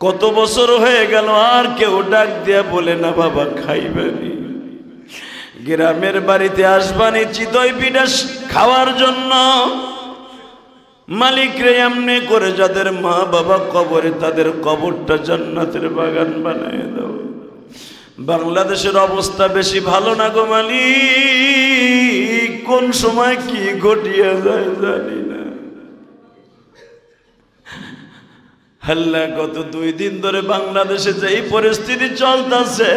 কত বছর হয়ে গেল আর কেউ ডাক দিয়া বলে না বাবা খাইবেনি। গ্রামের বাড়িতে আসবানি চিতই পিঠা খাওয়ার জন্য। মালিক রে এমনি করে যাদের মা বাবা কবরে তাদের কবরটা জান্নাতের বাগান বানায় দাও। বাংলাদেশের অবস্থা বেশি ভালো না গো মালিক, কোন সময় কি ঘটিয়ে যায় জানি না। আল্লাহ, গত 2 দিন ধরে বাংলাদেশে যে এই পরিস্থিতি চলতেছে,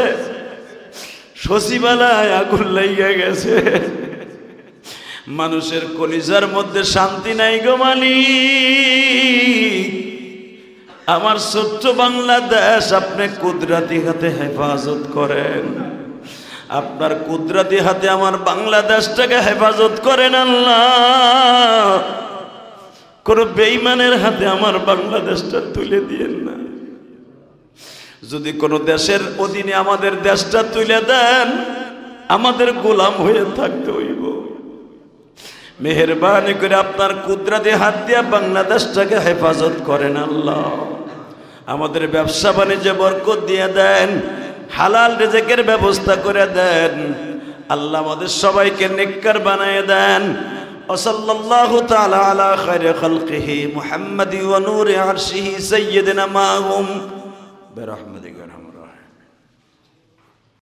সচিবালয় আগুন লেগে গেছে, মানুষের কলিজার মধ্যে শান্তি নাই গো মালিক। আমার ছোট্ট বাংলাদেশ আপনি কুদরতি হাতে হেফাজত করেন। আপনার কুদরতি হাতে আমার বাংলাদেশটাকে হেফাজত করেন আল্লাহ। কোন বেঈমানের হাতে আমার বাংলাদেশটা তুলে দিয়েন না। যদি কোন দেশের অধীনে আমাদের দেশটা তুলে দেন, আমাদের গোলাম হয়ে থাকতে হইব। মেহেরবানি করে আপনার কুদরতি হাত দিয়ে বাংলাদেশটাকে হেফাজত করেন আল্লাহ। আমাদের ব্যবসা বাণিজ্যে বরকত দিয়ে দেন, হালাল রিজিকের ব্যবস্থা করে দেন আল্লাহ। আমাদের সবাইকে নেককার বানিয়ে দেন। ওয়াসাল্লাল্লাহু তাআলা আলা খায়রি খালকিহি মুহাম্মাদি ওয়া নূরি আরশিহি সাইয়্যিদিনা মাহুম বিরহমাতিহি।